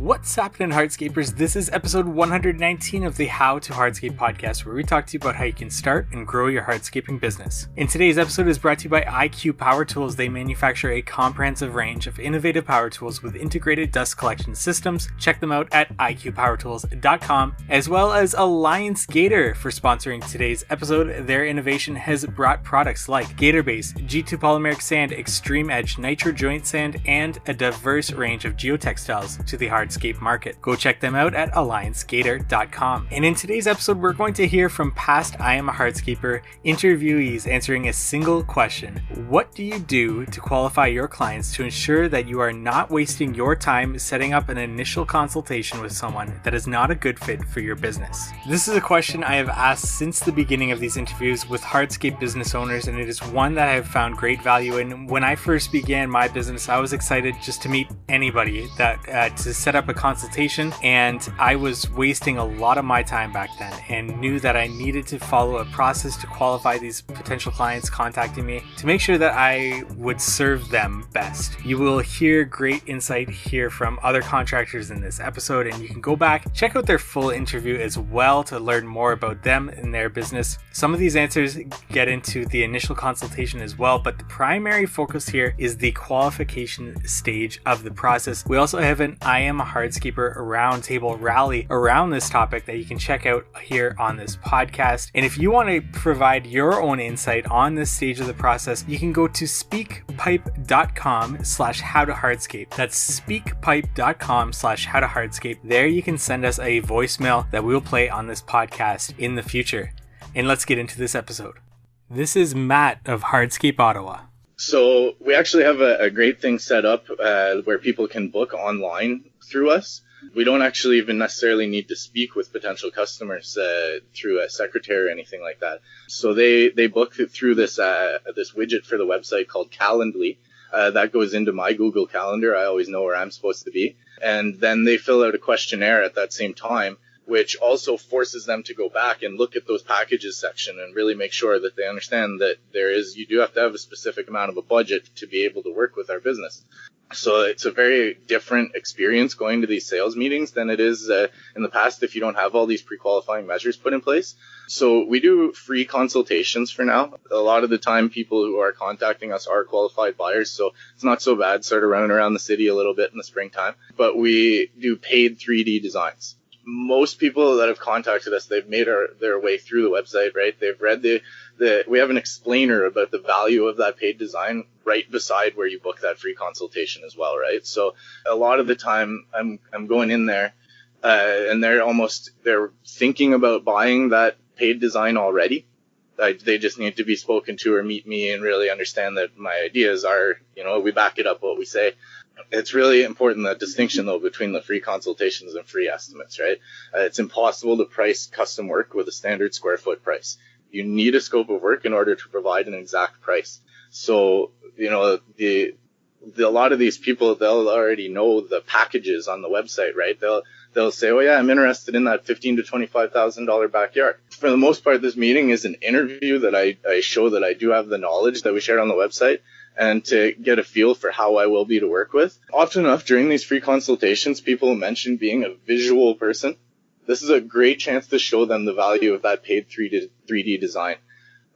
What's happening, Hardscapers? This is episode 119 of the How to Hardscape podcast, where we talk to you about how you can start and grow your hardscaping business. In today's episode is brought to you by IQ Power Tools. They manufacture a comprehensive range of innovative power tools with integrated dust collection systems. Check them out at iqpowertools.com, as well as Alliance Gator for sponsoring today's episode. Their innovation has brought products like Gator Base, G2 polymeric sand, Extreme Edge nitro joint sand, and a diverse range of geotextiles to the hardscape market. Go check them out at alliancegator.com. And in today's episode, we're going to hear from past I Am a Hardscaper interviewees answering a single question. What do you do to qualify your clients to ensure that you are not wasting your time setting up an initial consultation with someone that is not a good fit for your business? This is a question I have asked since the beginning of these interviews with hardscape business owners, and it is one that I have found great value in. When I first began my business, I was excited just to meet anybody that to set up a consultation, and I was wasting a lot of my time back then and knew that I needed to follow a process to qualify these potential clients contacting me to make sure that I would serve them best. You will hear great insight here from other contractors in this episode, and you can go back, check out their full interview as well to learn more about them and their business. Some of these answers get into the initial consultation as well, but the primary focus here is the qualification stage of the process. We also have an I Am a Hardscaper roundtable rally around this topic that you can check out here on this podcast. And if you want to provide your own insight on this stage of the process, you can go to speakpipe.com/howtohardscape. That's speakpipe.com/howtohardscape. There you can send us a voicemail that we'll play on this podcast in the future. And let's get into this episode. This is Matt of Hardscape Ottawa. So we actually have a great thing set up where people can book online through us. We don't actually even necessarily need to speak with potential customers through a secretary or anything like that. So they book it through this widget for the website called Calendly. That goes into my Google Calendar. I always know where I'm supposed to be. And then they fill out a questionnaire at that same time, which also forces them to go back and look at those packages section and really make sure that they understand that you do have to have a specific amount of a budget to be able to work with our business. So it's a very different experience going to these sales meetings than it is in the past if you don't have all these pre-qualifying measures put in place. So we do free consultations for now. A lot of the time people who are contacting us are qualified buyers, so it's not so bad sort of running around the city a little bit in the springtime. But we do paid 3D designs. Most people that have contacted us, they've made their way through the website, right? They've read we have an explainer about the value of that paid design right beside where you book that free consultation as well, right? So a lot of the time I'm going in there, and they're thinking about buying that paid design already. They just need to be spoken to or meet me and really understand that my ideas are, we back it up what we say. It's really important, that distinction, though, between the free consultations and free estimates, right? It's impossible to price custom work with a standard square foot price. You need a scope of work in order to provide an exact price. So, a lot of these people, they'll already know the packages on the website, right? They'll say, oh yeah, I'm interested in that $15,000 to $25,000 backyard. For the most part, this meeting is an interview that I show that I do have the knowledge that we shared on the website, and to get a feel for how I will be to work with. Often enough during these free consultations, people mention being a visual person. This is a great chance to show them the value of that paid 3D design.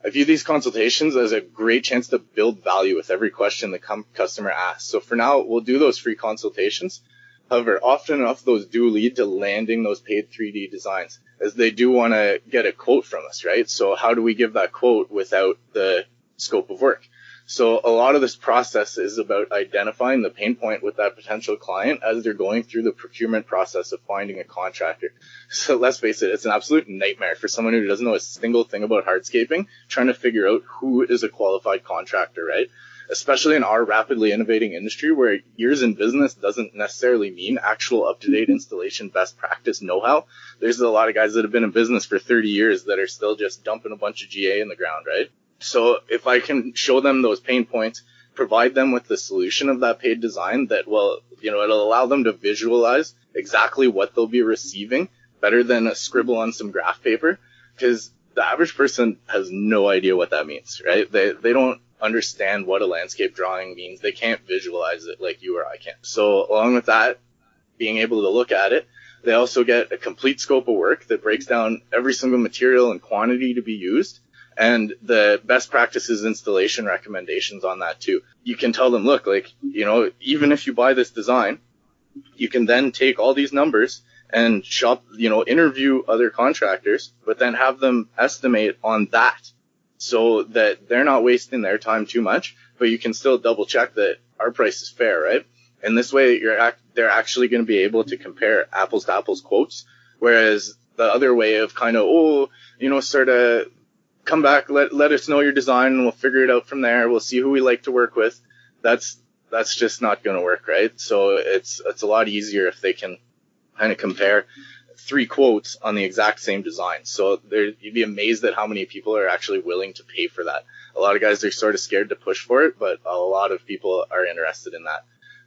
I view these consultations as a great chance to build value with every question the customer asks. So for now, we'll do those free consultations. However, often enough, those do lead to landing those paid 3D designs, as they do want to get a quote from us, right? So how do we give that quote without the scope of work? So a lot of this process is about identifying the pain point with that potential client as they're going through the procurement process of finding a contractor. So let's face it, it's an absolute nightmare for someone who doesn't know a single thing about hardscaping, trying to figure out who is a qualified contractor, right? Especially in our rapidly innovating industry where years in business doesn't necessarily mean actual up-to-date installation best practice know-how. There's a lot of guys that have been in business for 30 years that are still just dumping a bunch of GA in the ground, right? So if I can show them those pain points, provide them with the solution of that paid design that will, it'll allow them to visualize exactly what they'll be receiving better than a scribble on some graph paper, because the average person has no idea what that means, right? They don't understand what a landscape drawing means. They can't visualize it like you or I can. So along with that, being able to look at it. They also get a complete scope of work that breaks down every single material and quantity to be used, and the best practices installation recommendations on that too. You can tell them, look, like, you know, even if you buy this design, you can then take all these numbers and shop, you know, interview other contractors, but then have them estimate on that so that they're not wasting their time too much, but you can still double check that our price is fair, right? And this way they're actually going to be able to compare apples to apples quotes. Whereas the other way of kind of, sort of come back, let us know your design and we'll figure it out from there. We'll see who we like to work with. That's just not going to work, right? So it's a lot easier if they can kind of compare 3 quotes on the exact same design. So you'd be amazed at how many people are actually willing to pay for that. A lot of guys are sort of scared to push for it, but a lot of people are interested in that.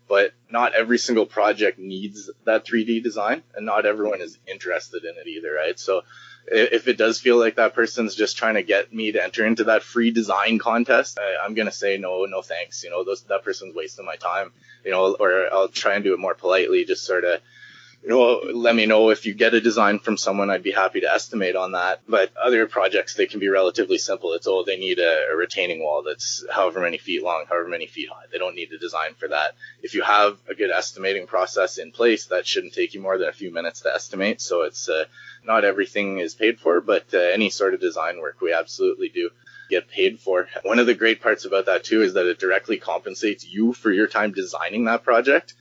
But not every single project needs that 3D design, and not everyone is interested in it either, right? So if it does feel like that person's just trying to get me to enter into that free design contest, I'm going to say no thanks. That person's wasting my time, or I'll try and do it more politely, just sort of, let me know if you get a design from someone. I'd be happy to estimate on that. But other projects, they can be relatively simple. It's, they need a retaining wall that's however many feet long, however many feet high. They don't need a design for that. If you have a good estimating process in place, that shouldn't take you more than a few minutes to estimate. So it's not everything is paid for, but any sort of design work we absolutely do get paid for. One of the great parts about that too is that it directly compensates you for your time designing that project.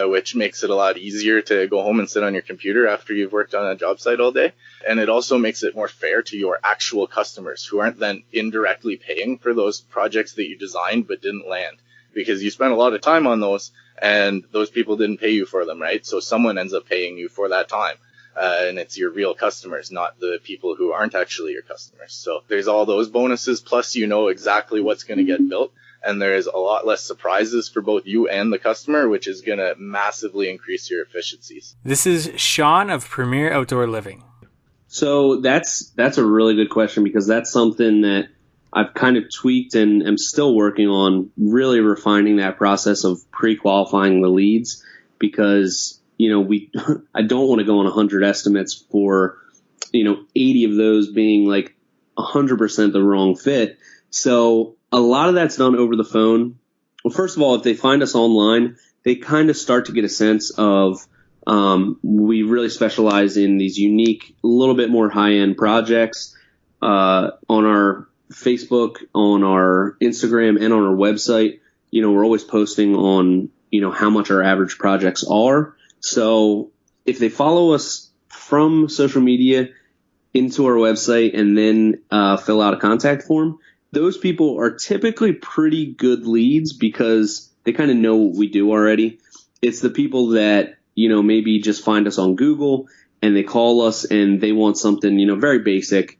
Which makes it a lot easier to go home and sit on your computer after you've worked on a job site all day. And it also makes it more fair to your actual customers, who aren't then indirectly paying for those projects that you designed but didn't land, because you spent a lot of time on those and those people didn't pay you for them, right? So someone ends up paying you for that time. And it's your real customers, not the people who aren't actually your customers. So there's all those bonuses, plus exactly what's going to get built. And there's a lot less surprises for both you and the customer, which is going to massively increase your efficiencies. This is Sean of Premier Outdoor Living. So that's a really good question, because that's something that I've kind of tweaked and am still working on, really refining that process of pre-qualifying the leads, because, I don't want to go on 100 estimates for, 80 of those being like 100% the wrong fit. So a lot of that's done over the phone. Well, first of all, if they find us online, they kind of start to get a sense of, we really specialize in these unique, a little bit more high-end projects. On our Facebook, on our Instagram, and on our website, we're always posting on, how much our average projects are. So if they follow us from social media into our website and then fill out a contact form, those people are typically pretty good leads, because they kind of know what we do already. It's the people that, maybe just find us on Google and they call us and they want something, very basic.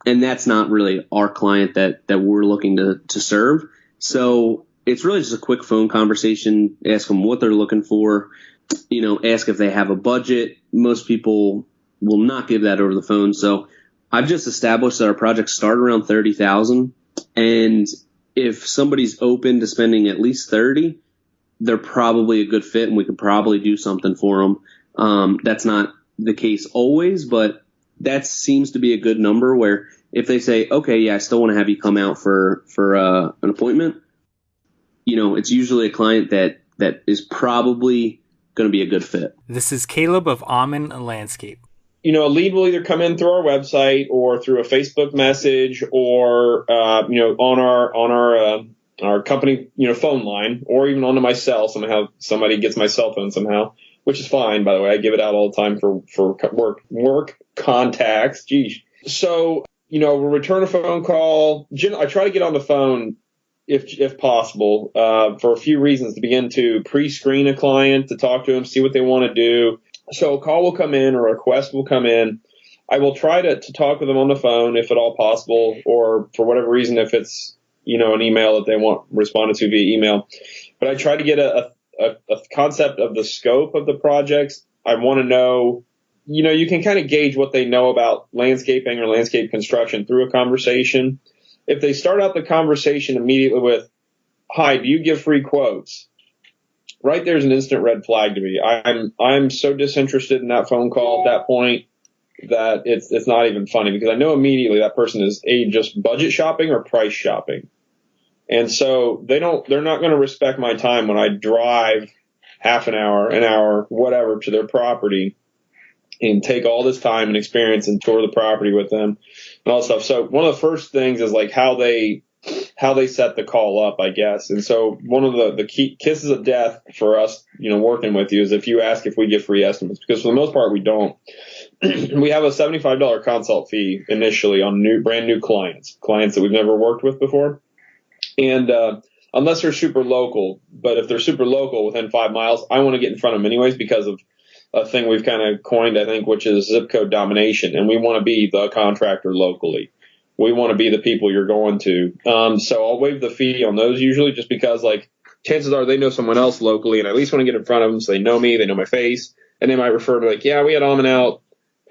And that's not really our client that we're looking to serve. So it's really just a quick phone conversation, ask them what they're looking for, ask if they have a budget. Most people will not give that over the phone. So I've just established that our projects start around $30,000. And if somebody's open to spending at least 30, they're probably a good fit and we could probably do something for them. That's not the case always, but that seems to be a good number, where if they say, okay, yeah, I still want to have you come out for an appointment, it's usually a client that is probably going to be a good fit. This is Caleb of Almond Landscape. A lead will either come in through our website or through a Facebook message, or on our company phone line, or even onto my cell. Somehow somebody gets my cell phone somehow, which is fine, by the way. I give it out all the time for work contacts. Geez. So we'll return a phone call. I try to get on the phone if possible, for a few reasons. To begin to pre-screen a client, to talk to them, see what they want to do. So a call will come in or a request will come in. I will try to talk with them on the phone if at all possible, or for whatever reason, if it's, an email that they want responded to via email. But I try to get a concept of the scope of the projects. I want to know, you can kind of gauge what they know about landscaping or landscape construction through a conversation. If they start out the conversation immediately with, hi, do you give free quotes? right there's an instant red flag to me. I'm so disinterested in that phone call at that point that it's not even funny, because I know immediately that person is just budget shopping or price shopping. And so they're not going to respect my time when I drive half an hour, whatever, to their property and take all this time and experience and tour the property with them and all that stuff. So one of the first things is like how they set the call up, I guess. And so one of the key kisses of death for us, working with you is if you ask if we give free estimates, because for the most part we don't. We have a $75 consult fee initially on brand new clients that we've never worked with before. And unless they're super local, but if they're super local within 5 miles, I want to get in front of them anyways because of a thing we've kind of coined, I think, which is zip code domination. And we want to be the contractor locally. We want to be the people you're going to. So I'll waive the fee on those usually, just because like chances are they know someone else locally, and I at least want to get in front of them so they know me, they know my face, and they might refer to like, yeah, we had Almond out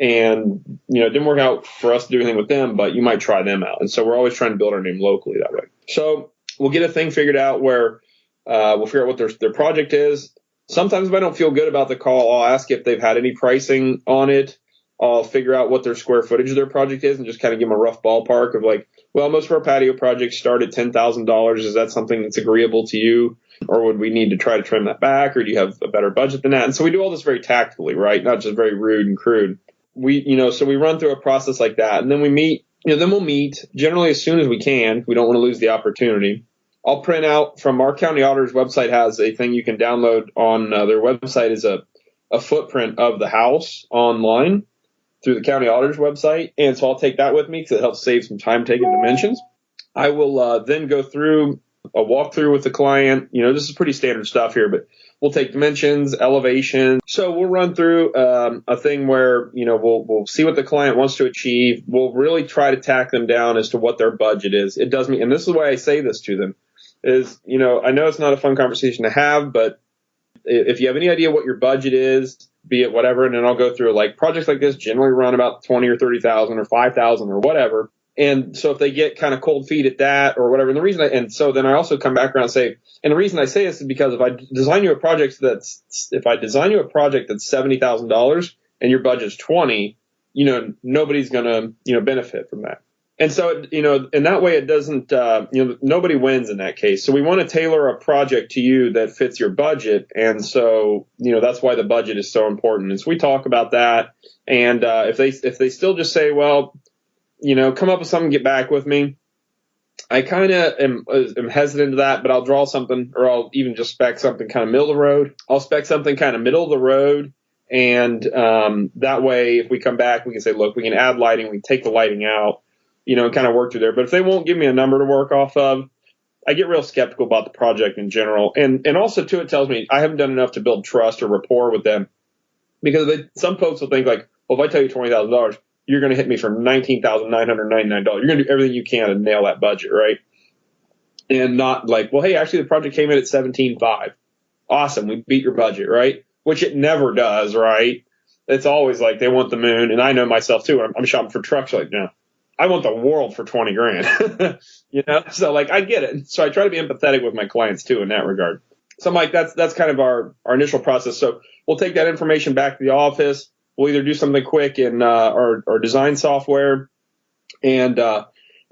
and, it didn't work out for us to do anything with them, but you might try them out. And so we're always trying to build our name locally that way. So we'll get a thing figured out where we'll figure out what their project is. Sometimes if I don't feel good about the call, I'll ask if they've had any pricing on it. I'll figure out what their square footage of their project is and just kind of give them a rough ballpark of like, well, most of our patio projects start at $10,000. Is that something that's agreeable to you? Or would we need to try to trim that back? Or do you have a better budget than that? And so we do all this very tactfully, right? Not just very rude and crude. So we run through a process like that, and then we meet, then we'll meet generally as soon as we can. We don't want to lose the opportunity. I'll print out from our county auditor's website has a thing you can download on their website is a footprint of the house online through the county auditor's website. And so I'll take that with me because it helps save some time taking dimensions. I will then go through a walkthrough with the client. This is pretty standard stuff here, but we'll take dimensions, elevation. So we'll run through a thing where, we'll see what the client wants to achieve. We'll really try to tack them down as to what their budget is. It does mean, and this is why I say this to them, is, I know it's not a fun conversation to have, but if you have any idea what your budget is, be it whatever, and then I'll go through like projects like this generally run about 20 or 30,000 or 5,000 or whatever. And so if they get kind of cold feet at that or whatever, and so then I also come back around and say, and the reason I say this is because if I design you a project that's $70,000 and your budget's 20, nobody's going to, benefit from that. And so, in that way, it doesn't, nobody wins in that case. So we want to tailor a project to you that fits your budget. And so, that's why the budget is so important. And so we talk about that. And if they still just say, well, come up with something, get back with me, I kind of am hesitant to that, but I'll draw something, or I'll even just spec something kind of middle of the road. I'll spec something kind of middle of the road. And that way, if we come back, we can say, look, we can add lighting, we can take the lighting out, and kind of work through there. But if they won't give me a number to work off of, I get real skeptical about the project in general. And also, too, it tells me I haven't done enough to build trust or rapport with them. Because some folks will think like, well, if I tell you $20,000, you're going to hit me for $19,999. You're going to do everything you can to nail that budget, right? And not like, well, hey, actually the project came in at $17,500. Awesome, we beat your budget, right? Which it never does, right? It's always like they want the moon, and I know myself too. I'm shopping for trucks like, no, I want the world for $20,000. So like I get it. So I try to be empathetic with my clients too in that regard. So I'm like, that's kind of our initial process. So we'll take that information back to the office. We'll either do something quick in our design software, and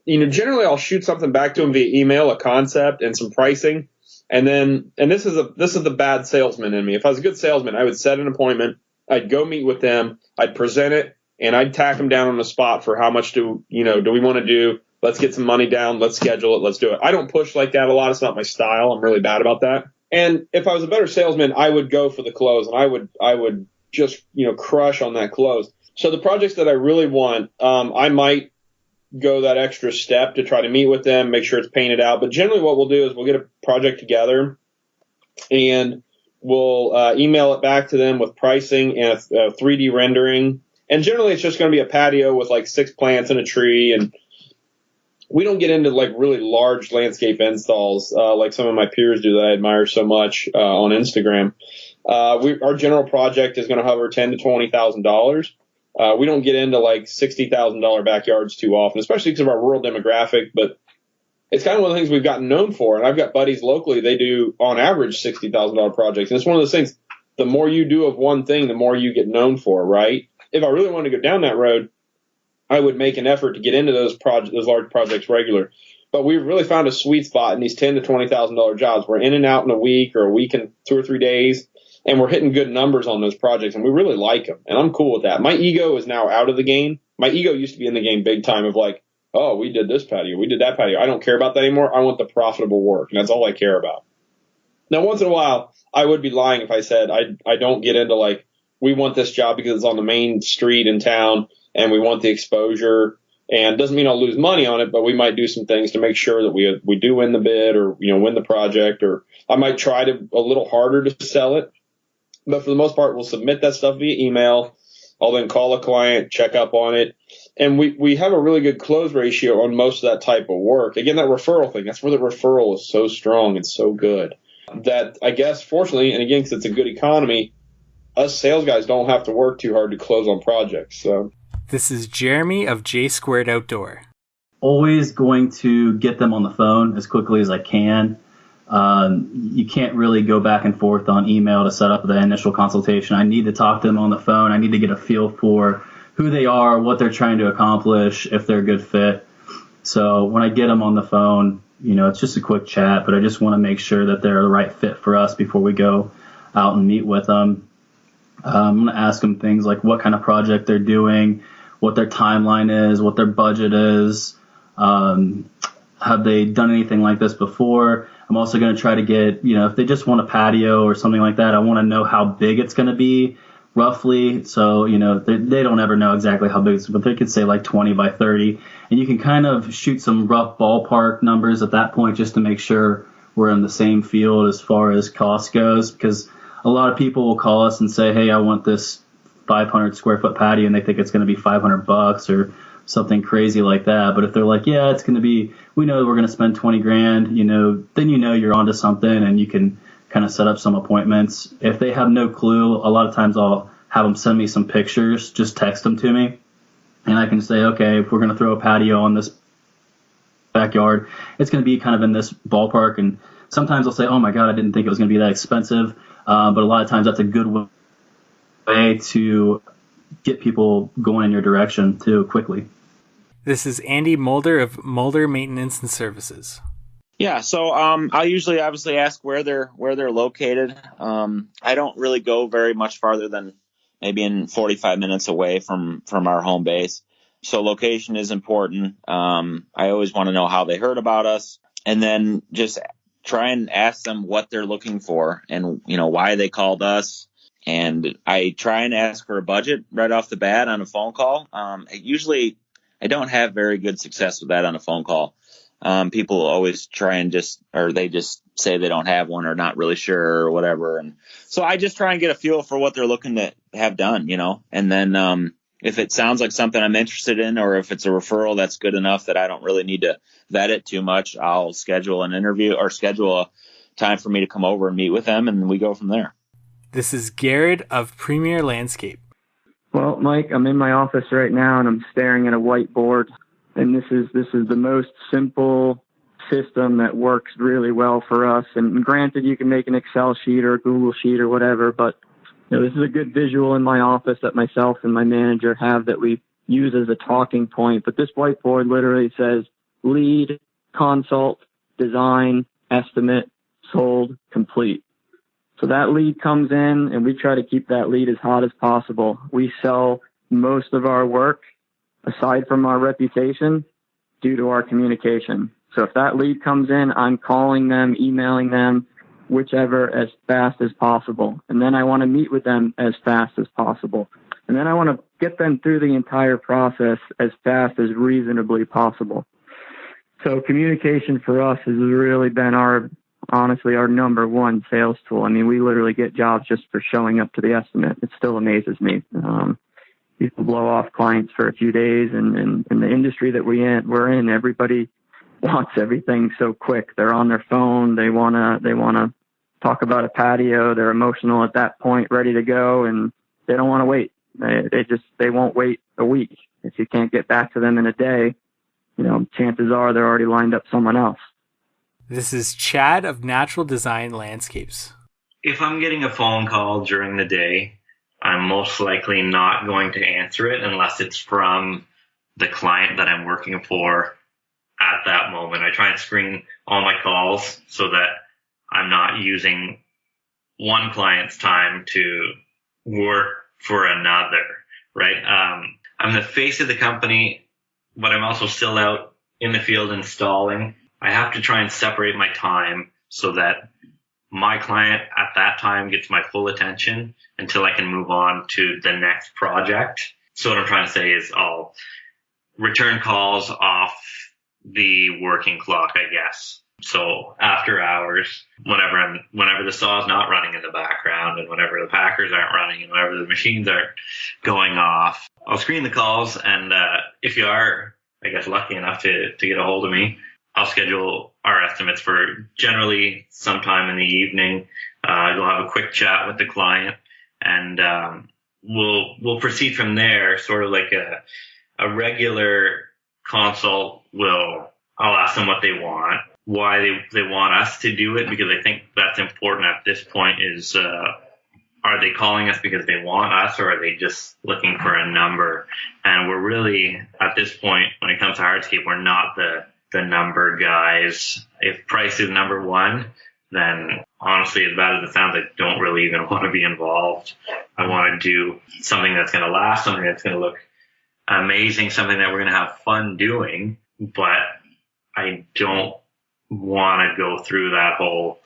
generally I'll shoot something back to them via email, a concept and some pricing, and this is the bad salesman in me. If I was a good salesman, I would set an appointment, I'd go meet with them, I'd present it, and I'd tack them down on the spot for how much do we want to do? Let's get some money down, let's schedule it, let's do it. I don't push like that a lot. It's not my style. I'm really bad about that. And if I was a better salesman, I would go for the close, and I would just, crush on that close. So the projects that I really want, I might go that extra step to try to meet with them, make sure it's painted out. But generally what we'll do is we'll get a project together and we'll email it back to them with pricing and a 3D rendering. And generally it's just going to be a patio with like 6 plants and a tree. And we don't get into like really large landscape installs like some of my peers do that I admire so much on Instagram. Our general project is going to hover $10,000 to $20,000. We don't get into like $60,000 backyards too often, especially because of our rural demographic. But it's kind of one of the things we've gotten known for. And I've got buddies locally, they do on average $60,000 projects. And it's one of those things, the more you do of one thing, the more you get known for, right? If I really wanted to go down that road, I would make an effort to get into those large projects regular. But we've really found a sweet spot in these $10,000 to $20,000 jobs. We're in and out in a week or a week and 2 or 3 days, and we're hitting good numbers on those projects, and we really like them. And I'm cool with that. My ego is now out of the game. My ego used to be in the game big time of like, oh, we did this patio, we did that patio. I don't care about that anymore. I want the profitable work, and that's all I care about. Now, once in a while, I would be lying if I said I don't get into like, we want this job because it's on the main street in town and we want the exposure. And it doesn't mean I'll lose money on it, but we might do some things to make sure that we do win the bid or, win the project, or I might try to a little harder to sell it. But for the most part, we'll submit that stuff via email. I'll then call a client, check up on it. And we have a really good close ratio on most of that type of work. Again, that referral thing, that's where the referral is so strong and so good that I guess, fortunately, and again, because it's a good economy, us sales guys don't have to work too hard to close on projects. So this is Jeremy of J Squared Outdoor. Always going to get them on the phone as quickly as I can. You can't really go back and forth on email to set up the initial consultation. I need to talk to them on the phone. I need to get a feel for who they are, what they're trying to accomplish, if they're a good fit. So when I get them on the phone, it's just a quick chat, but I just want to make sure that they're the right fit for us before we go out and meet with them. I'm going to ask them things like what kind of project they're doing, what their timeline is, what their budget is. Have they done anything like this before? I'm also going to try to get, if they just want a patio or something like that, I want to know how big it's going to be roughly. So, they don't ever know exactly how big it's, but they could say like 20 by 30. And you can kind of shoot some rough ballpark numbers at that point just to make sure we're in the same field as far as cost goes, because a lot of people will call us and say, hey, I want this 500 square foot patio, and they think it's going to be $500 or something crazy like that. But if they're like, yeah, it's going to be, we know we're going to spend 20 grand, then you're onto something, and you can kind of set up some appointments. If they have no clue, a lot of times I'll have them send me some pictures, just text them to me, and I can say, okay, if we're going to throw a patio on this backyard, it's going to be kind of in this ballpark. And sometimes I'll say, oh my God, I didn't think it was going to be that expensive. But a lot of times that's a good way to get people going in your direction too quickly. This is Andy Mulder of Mulder Maintenance and Services. Yeah, so I'll usually obviously ask where they're located. I don't really go very much farther than maybe in 45 minutes away from our home base. So location is important. I always want to know how they heard about us, and then just try and ask them what they're looking for and, why they called us. And I try and ask for a budget right off the bat on a phone call. Usually I don't have very good success with that on a phone call. People always try and they just say they don't have one or not really sure or whatever. And so I just try and get a feel for what they're looking to have done, and then, if it sounds like something I'm interested in, or if it's a referral that's good enough that I don't really need to vet it too much, I'll schedule an interview or schedule a time for me to come over and meet with them, and we go from there. This is Garrett of Premier Landscape. Well, Mike, I'm in my office right now and I'm staring at a whiteboard, and this is the most simple system that works really well for us. And granted, you can make an Excel sheet or a Google sheet or whatever, but this is a good visual in my office that myself and my manager have that we use as a talking point. But this whiteboard literally says lead, consult, design, estimate, sold, complete. So that lead comes in, and we try to keep that lead as hot as possible. We sell most of our work, aside from our reputation, due to our communication. So if that lead comes in, I'm calling them, emailing them, whichever, as fast as possible. And then I want to meet with them as fast as possible. And then I want to get them through the entire process as fast as reasonably possible. So communication for us has really been honestly our number one sales tool. I mean, we literally get jobs just for showing up to the estimate. It still amazes me. People blow off clients for a few days, and in the industry that we're in, everybody wants everything so quick. They're on their phone. They want to talk about a patio. They're emotional at that point, ready to go, and they don't want to wait. They won't wait a week. If you can't get back to them in a day, chances are they're already lined up someone else. This is Chad of Natural Design Landscapes. If I'm getting a phone call during the day, I'm most likely not going to answer it unless it's from the client that I'm working for at that moment. I try and screen all my calls so that I'm not using one client's time to work for another, right? I'm the face of the company, but I'm also still out in the field installing. I have to try and separate my time so that my client at that time gets my full attention until I can move on to the next project. So what I'm trying to say is I'll return calls off the working clock, I guess. So after hours, whenever the saw's not running in the background and whenever the packers aren't running and whenever the machines aren't going off, I'll screen the calls. And if you are, I guess, lucky enough to get a hold of me, I'll schedule our estimates for generally sometime in the evening. You'll have a quick chat with the client, and we'll proceed from there. Sort of like a regular consult. I'll ask them what they want, why they want us to do it, because I think that's important at this point. Is are they calling us because they want us, or are they just looking for a number? And we're really at this point, when it comes to hardscape, we're not the number guys. If price is number one, then honestly, as bad as it sounds, I don't really even want to be involved. I want to do something that's going to last, something that's going to look amazing, something that we're going to have fun doing, but I don't want to go through that whole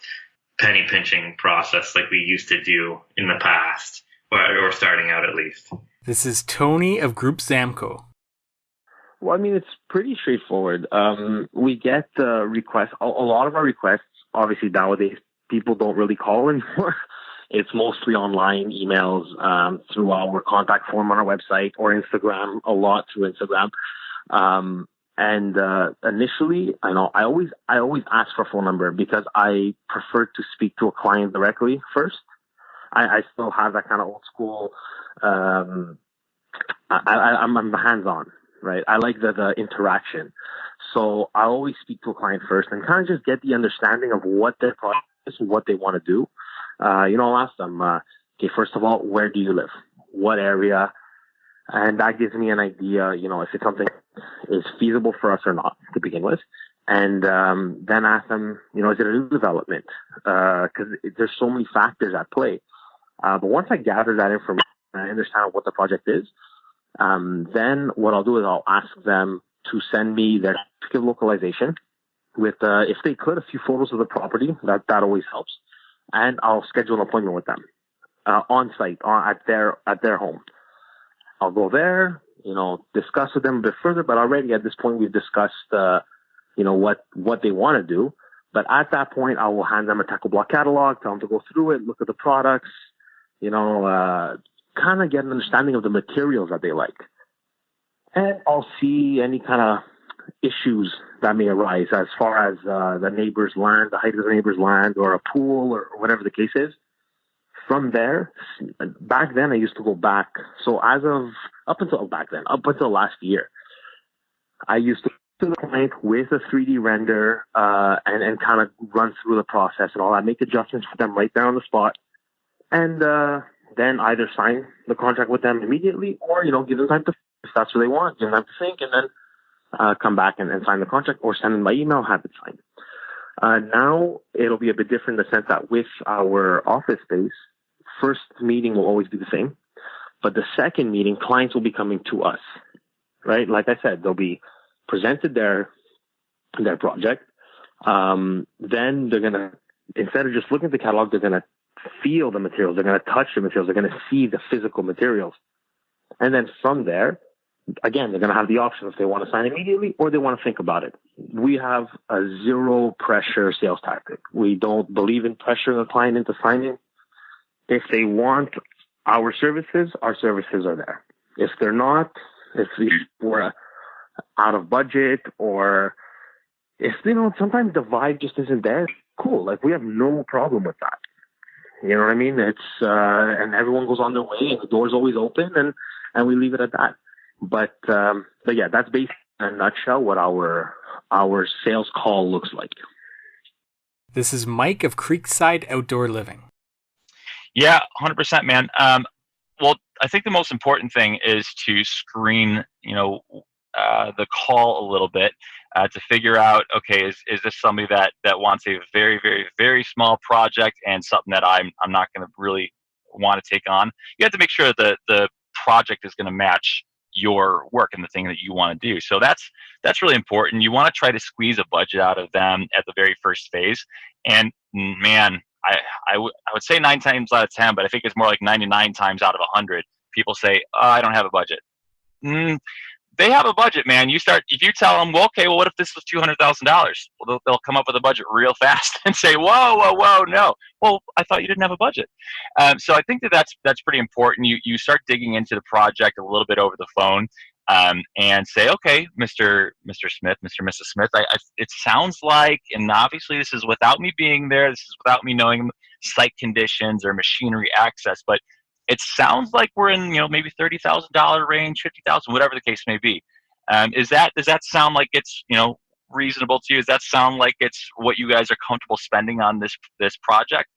penny pinching process like we used to do in the past, or starting out at least. This is Tony of Group Zamco. Well, I mean, it's pretty straightforward. We get requests. A lot of our requests, obviously nowadays, people don't really call anymore. It's mostly online emails through our contact form on our website or Instagram, a lot through Instagram. And initially, I always ask for a phone number because I prefer to speak to a client directly first. I still have that kind of old school. I'm hands-on. Right. I like the interaction. So I always speak to a client first and kind of just get the understanding of what their project is and what they want to do. I'll ask them, okay, first of all, where do you live? What area? And that gives me an idea, if it's something is feasible for us or not to begin with. And then ask them, is it a new development? Because there's so many factors at play. But once I gather that information and I understand what the project is, then what I'll do is I'll ask them to send me their certificate of localization with, if they could, a few photos of the property. That always helps. And I'll schedule an appointment with them, on site, at their home. I'll go there, discuss with them a bit further, but already at this point we've discussed, what they want to do. But at that point, I will hand them a tackle block catalog, tell them to go through it, look at the products, kind of get an understanding of the materials that they like. And I'll see any kind of issues that may arise as far as the neighbor's land, the height of the neighbor's land, or a pool, or whatever the case is. From there, back then I used to go back. So up until last year, I used to go to the client with a 3D render and kind of run through the process and all that, make adjustments for them right there on the spot. And then either sign the contract with them immediately or, give them time to, if that's what they want, give them time to think, and then come back and sign the contract or send them by email, have it signed. Now it'll be a bit different in the sense that with our office space, first meeting will always be the same, but the second meeting, clients will be coming to us, right? Like I said, they'll be presented their project. Then they're going to, instead of just looking at the catalog, they're going to feel the materials. They're going to touch the materials. They're going to see the physical materials. And then from there, again, they're going to have the option if they want to sign immediately or they want to think about it. We have a zero pressure sales tactic. We don't believe in pressuring a client into signing. If they want our services are there. If they're not, if we're out of budget or if, sometimes the vibe just isn't there, cool. Like we have no problem with that. You know what I mean? It's, and everyone goes on their way and the door's always open and we leave it at that. But yeah, that's basically in a nutshell what our sales call looks like. This is Mike of Creekside Outdoor Living. Yeah, 100%, man. Well, I think the most important thing is to screen, the call a little bit to figure out, okay, is this somebody that wants a very, very, very small project and something that I'm not going to really want to take on. You have to make sure that the project is going to match your work and the thing that you want to do. So that's really important. You want to try to squeeze a budget out of them at the very first phase. And man, I would say 9 times out of 10, but I think it's more like 99 times out of 100. People say, oh, I don't have a budget. They have a budget, man. If you tell them, well, okay, well, what if this was $200,000? Well, they'll come up with a budget real fast and say, whoa, no. Well, I thought you didn't have a budget. So I think that's pretty important. You start digging into the project a little bit over the phone, and say, okay, Mr. Smith, Mr. Mrs. Smith, it sounds like, and obviously this is without me being there, this is without me knowing site conditions or machinery access, but it sounds like we're in, maybe $30,000 range, 50,000, whatever the case may be. Does that sound like it's, reasonable to you? Does that sound like it's what you guys are comfortable spending on this project?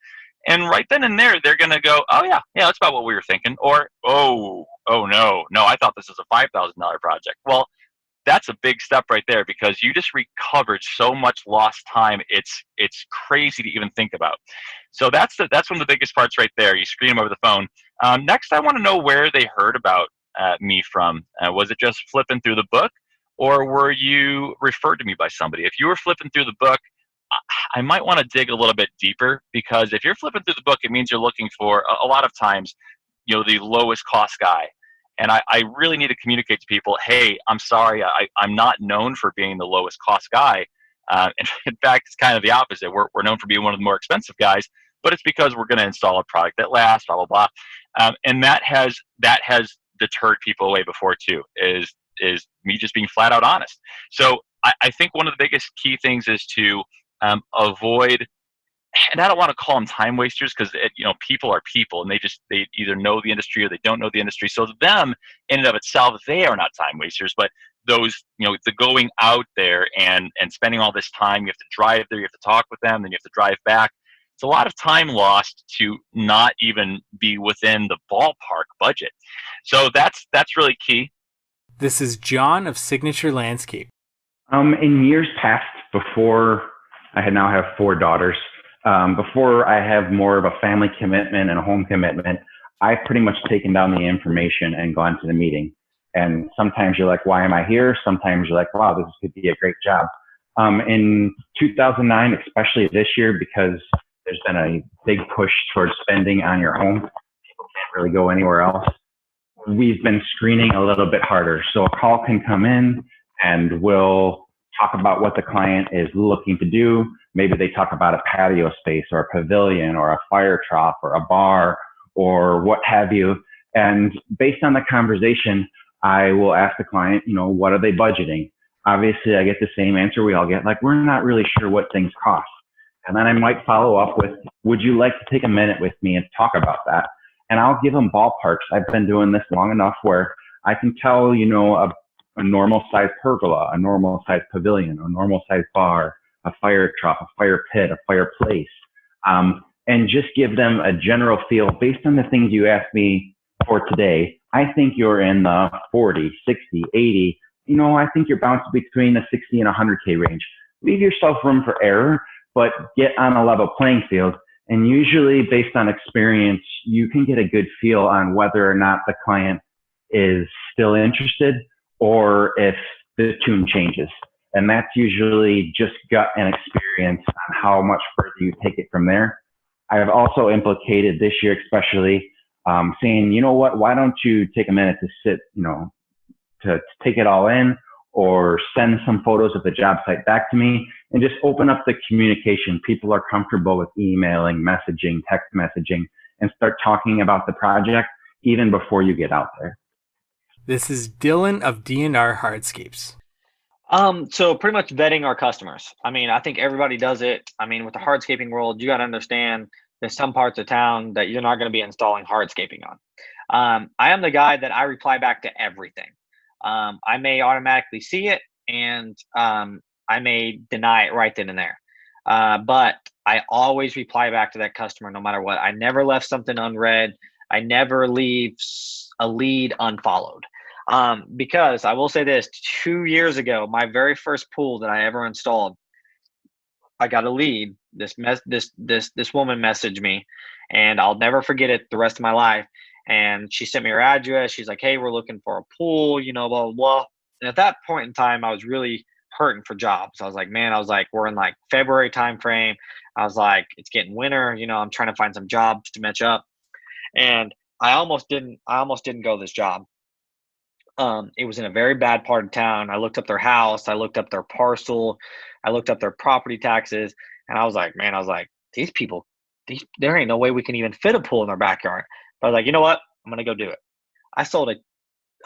And right then and there, they're going to go, oh yeah, that's about what we were thinking. Or, oh no, I thought this was a $5,000 project. Well, that's a big step right there, because you just recovered so much lost time. It's crazy to even think about. So that's one of the biggest parts right there. You screen them over the phone. Next, I want to know where they heard about me from. Was it just flipping through the book, or were you referred to me by somebody? If you were flipping through the book, I might want to dig a little bit deeper, because if you're flipping through the book, it means you're looking for, a lot of times, the lowest cost guy. And I really need to communicate to people, hey, I'm sorry, I'm not known for being the lowest cost guy. In fact, it's kind of the opposite. We're known for being one of the more expensive guys, but it's because we're going to install a product that lasts, blah, blah, blah. And that has deterred people away before too, is me just being flat out honest. So I think one of the biggest key things is to avoid, and I don't want to call them time wasters, because people are people, and they either know the industry or they don't know the industry. So them in and of itself, they are not time wasters. But those, the going out there and spending all this time, you have to drive there, you have to talk with them, then you have to drive back. It's a lot of time lost to not even be within the ballpark budget. So that's really key. This is John of Signature Landscape. In years past, before I now have 4 daughters, before I have more of a family commitment and a home commitment, I've pretty much taken down the information and gone to the meeting. And sometimes you're like, why am I here? Sometimes you're like, wow, this could be a great job. In 2009, especially this year, because there's been a big push towards spending on your home, people can't really go anywhere else. We've been screening a little bit harder. So a call can come in and we'll talk about what the client is looking to do. Maybe they talk about a patio space or a pavilion or a fire trough or a bar or what have you. And based on the conversation, I will ask the client, what are they budgeting? Obviously, I get the same answer we all get, like, we're not really sure what things cost. And then I might follow up with, would you like to take a minute with me and talk about that? And I'll give them ballparks. I've been doing this long enough where I can tell, a normal size pergola, a normal size pavilion, a normal size bar, a fire trough, a fire pit, a fireplace, and just give them a general feel based on the things you asked me for today. I think you're in the 40, 60, 80. I think you're bouncing between the 60 and 100K range. Leave yourself room for error, but get on a level playing field. And usually based on experience, you can get a good feel on whether or not the client is still interested or if the tune changes. And that's usually just gut and experience on how much further you take it from there. I have also implicated this year, especially saying, you know what, why don't you take a minute to sit, to take it all in, or send some photos of the job site back to me and just open up the communication. People are comfortable with emailing, messaging, text messaging, and start talking about the project even before you get out there. This is Dylan of DNR Hardscapes. So pretty much vetting our customers. I think everybody does it. With the hardscaping world, you got to understand there's some parts of town that you're not going to be installing hardscaping on. I am the guy that I reply back to everything. I may automatically see it, and I may deny it right then and there. But I always reply back to that customer no matter what. I never left something unread. I never leave a lead unfollowed. Because I will say this, 2 years ago, my very first pool that I ever installed, I got a lead. This woman messaged me, and I'll never forget it the rest of my life. And she sent me her address. She's like, "Hey, we're looking for a pool, blah blah blah." And at that point in time, I was really hurting for jobs. I was like, man, we're in like February time frame. I was like, it's getting winter. I'm trying to find some jobs to match up, and I almost didn't go this job. It was in a very bad part of town. I looked up their house. I looked up their parcel. I looked up their property taxes. And I was like, man, these people, there ain't no way we can even fit a pool in their backyard. But I was like, you know what? I'm going to go do it. I sold a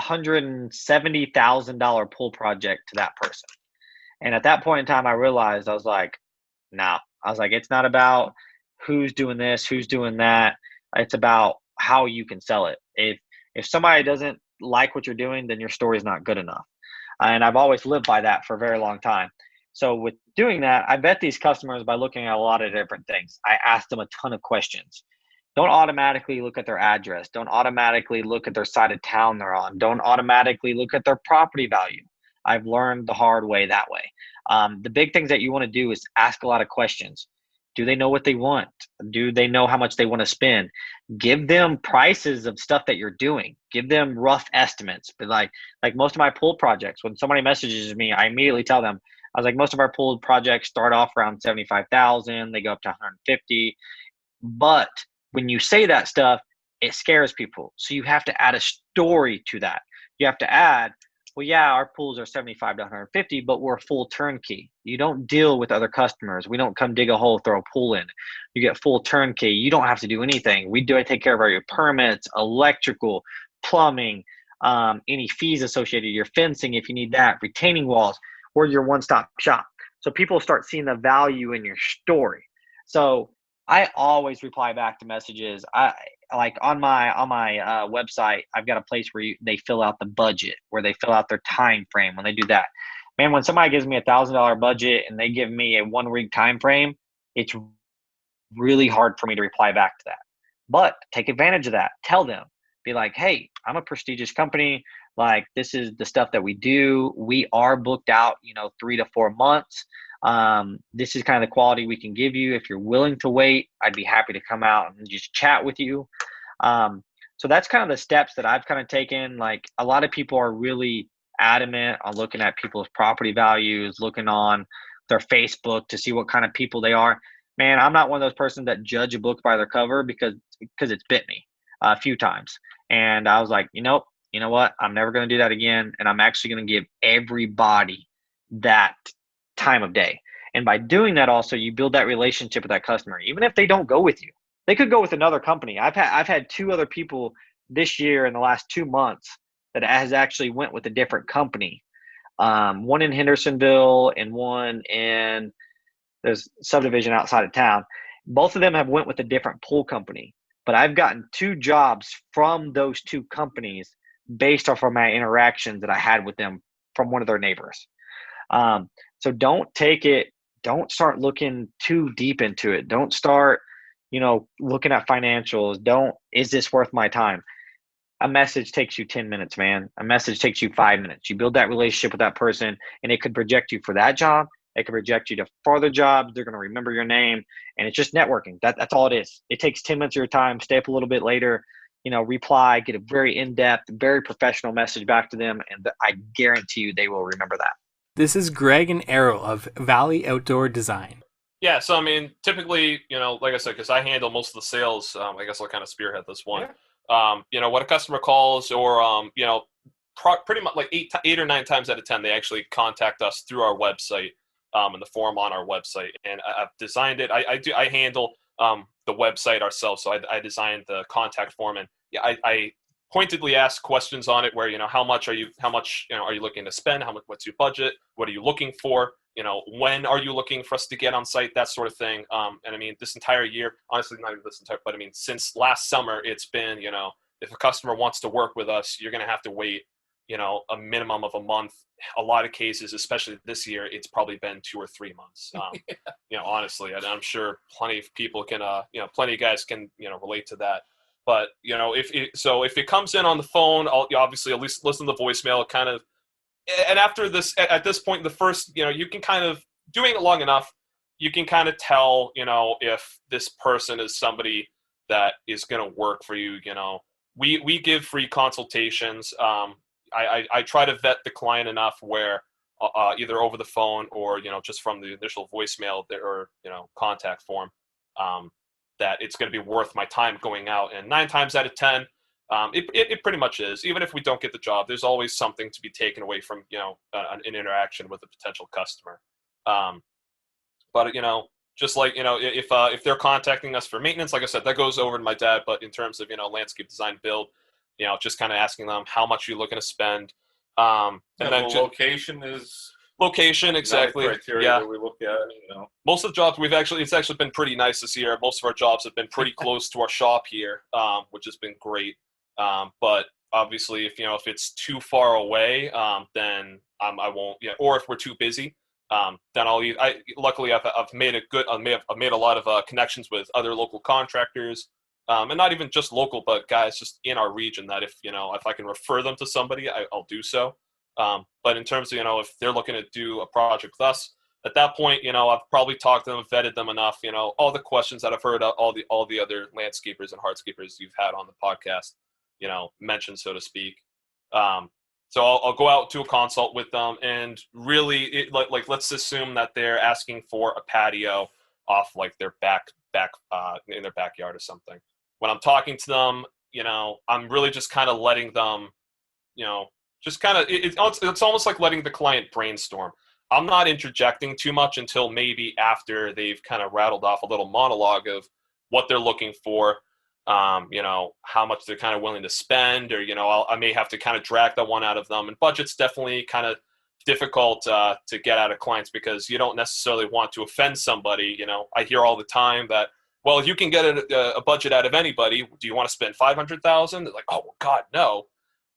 $170,000 pool project to that person. And at that point in time, I realized, I was like, nah. I was like, it's not about who's doing this, who's doing that. It's about how you can sell it. If somebody doesn't like what you're doing, then your story is not good enough. And I've always lived by that for a very long time. So with doing that, I vet these customers by looking at a lot of different things. I ask them a ton of questions. Don't automatically look at their address. Don't automatically look at their side of town they're on. Don't automatically look at their property value. I've learned the hard way that way. The big things that you want to do is ask a lot of questions. Do they know what they want? Do they know how much they want to spend? Give them prices of stuff that you're doing. Give them rough estimates. But like most of my pool projects, when somebody messages me, I immediately tell them, I was like, most of our pool projects start off around 75,000. They go up to 150. But when you say that stuff, it scares people. So you have to add a story to that. You have to add, well, yeah, our pools are 75 to 150, but we're full turnkey. You don't deal with other customers. We don't come dig a hole, throw a pool in. You get full turnkey. You don't have to do anything. I take care of all your permits, electrical, plumbing, any fees associated, your fencing if you need that, retaining walls. We're your one-stop shop. So people start seeing the value in your story. So I always reply back to messages. I like on my website, I've got a place where they fill out the budget, where they fill out their time frame. When they do that, man, when somebody gives me $1,000 budget and they give me a 1 week time frame, it's really hard for me to reply back to that. But take advantage of that. Tell them, be like, hey, I'm a prestigious company. Like, this is the stuff that we do. We are booked out, 3 to 4 months. This is kind of the quality we can give you. If you're willing to wait, I'd be happy to come out and just chat with you. So that's kind of the steps that I've kind of taken. Like, a lot of people are really adamant on looking at people's property values, looking on their Facebook to see what kind of people they are. Man, I'm not one of those persons that judge a book by their cover because it's bit me a few times. And I was like, you know what? I'm never going to do that again. And I'm actually going to give everybody that time of day. And by doing that, also, you build that relationship with that customer. Even if they don't go with you, they could go with another company. I've had 2 other people this year in the last 2 months that has actually went with a different company. One in Hendersonville and one in there's subdivision outside of town. Both of them have went with a different pool company. But I've gotten 2 jobs from those 2 companies based off of my interactions that I had with them from one of their neighbors. So don't start looking too deep into it. Don't start, looking at financials. Is this worth my time? A message takes you 10 minutes, man. A message takes you 5 minutes. You build that relationship with that person, and it could project you for that job. It could project you to further jobs. They're going to remember your name, and it's just networking. That's all it is. It takes 10 minutes of your time. Stay up a little bit later, reply, get a very in-depth, very professional message back to them, and I guarantee you they will remember that. This is Greg and Errol of Valley Outdoor Design. Yeah, so I mean, typically, like I said, because I handle most of the sales, I guess I'll kind of spearhead this one. Yeah. What a customer calls, or pretty much like 8 or 9 times out of 10, they actually contact us through our website, and the form on our website. And I've designed it. I handle the website ourselves, so I designed the contact form, and yeah, I pointedly ask questions on it where, how much are you looking to spend? What's your budget? What are you looking for? When are you looking for us to get on site? That sort of thing. And I mean, this entire year, honestly, not even this entire, but I mean, since last summer, it's been, if a customer wants to work with us, you're going to have to wait, a minimum of a month. A lot of cases, especially this year, it's probably been 2 or 3 months. Honestly, and I'm sure plenty of people can, plenty of guys can, relate to that. But if it comes in on the phone, I'll obviously at least listen to the voicemail, kind of. And after this, at this point, the first, you can kind of, doing it long enough, you can kind of tell, if this person is somebody that is going to work for you. We give free consultations. I try to vet the client enough where either over the phone or just from the initial voicemail or contact form, that it's going to be worth my time going out. And 9 times out of 10, it pretty much is. Even if we don't get the job, there's always something to be taken away from an interaction with a potential customer. But just like if they're contacting us for maintenance, like I said, that goes over to my dad. But in terms of landscape design build, just kind of asking them how much you're looking to spend. And then location is location, exactly. Criteria that we look at. Most of the jobs it's actually been pretty nice this year. Most of our jobs have been pretty close to our shop here, which has been great. But obviously, if it's too far away, then I won't. Or if we're too busy, then luckily I've made a lot of connections with other local contractors, and not even just local, but guys just in our region that if I can refer them to somebody, I'll do so. But in terms of if they're looking to do a project with us, at that point, I've probably talked to them, vetted them enough. All the questions that I've heard all the other landscapers and hardscapers you've had on the podcast, mentioned, so to speak. So I'll go out to a consult with them, and really, let's assume that they're asking for a patio off like their back in their backyard or something. When I'm talking to them, I'm really just kind of letting them, just kind of it's almost like letting the client brainstorm. I'm not interjecting too much until maybe after they've kind of rattled off a little monologue of what they're looking for. How much they're kind of willing to spend, or I may have to kind of drag that one out of them. And budget's definitely kind of difficult to get out of clients because you don't necessarily want to offend somebody. I hear all the time that, well, you can get a budget out of anybody. Do you want to spend $500,000? They're like, oh well, God, no.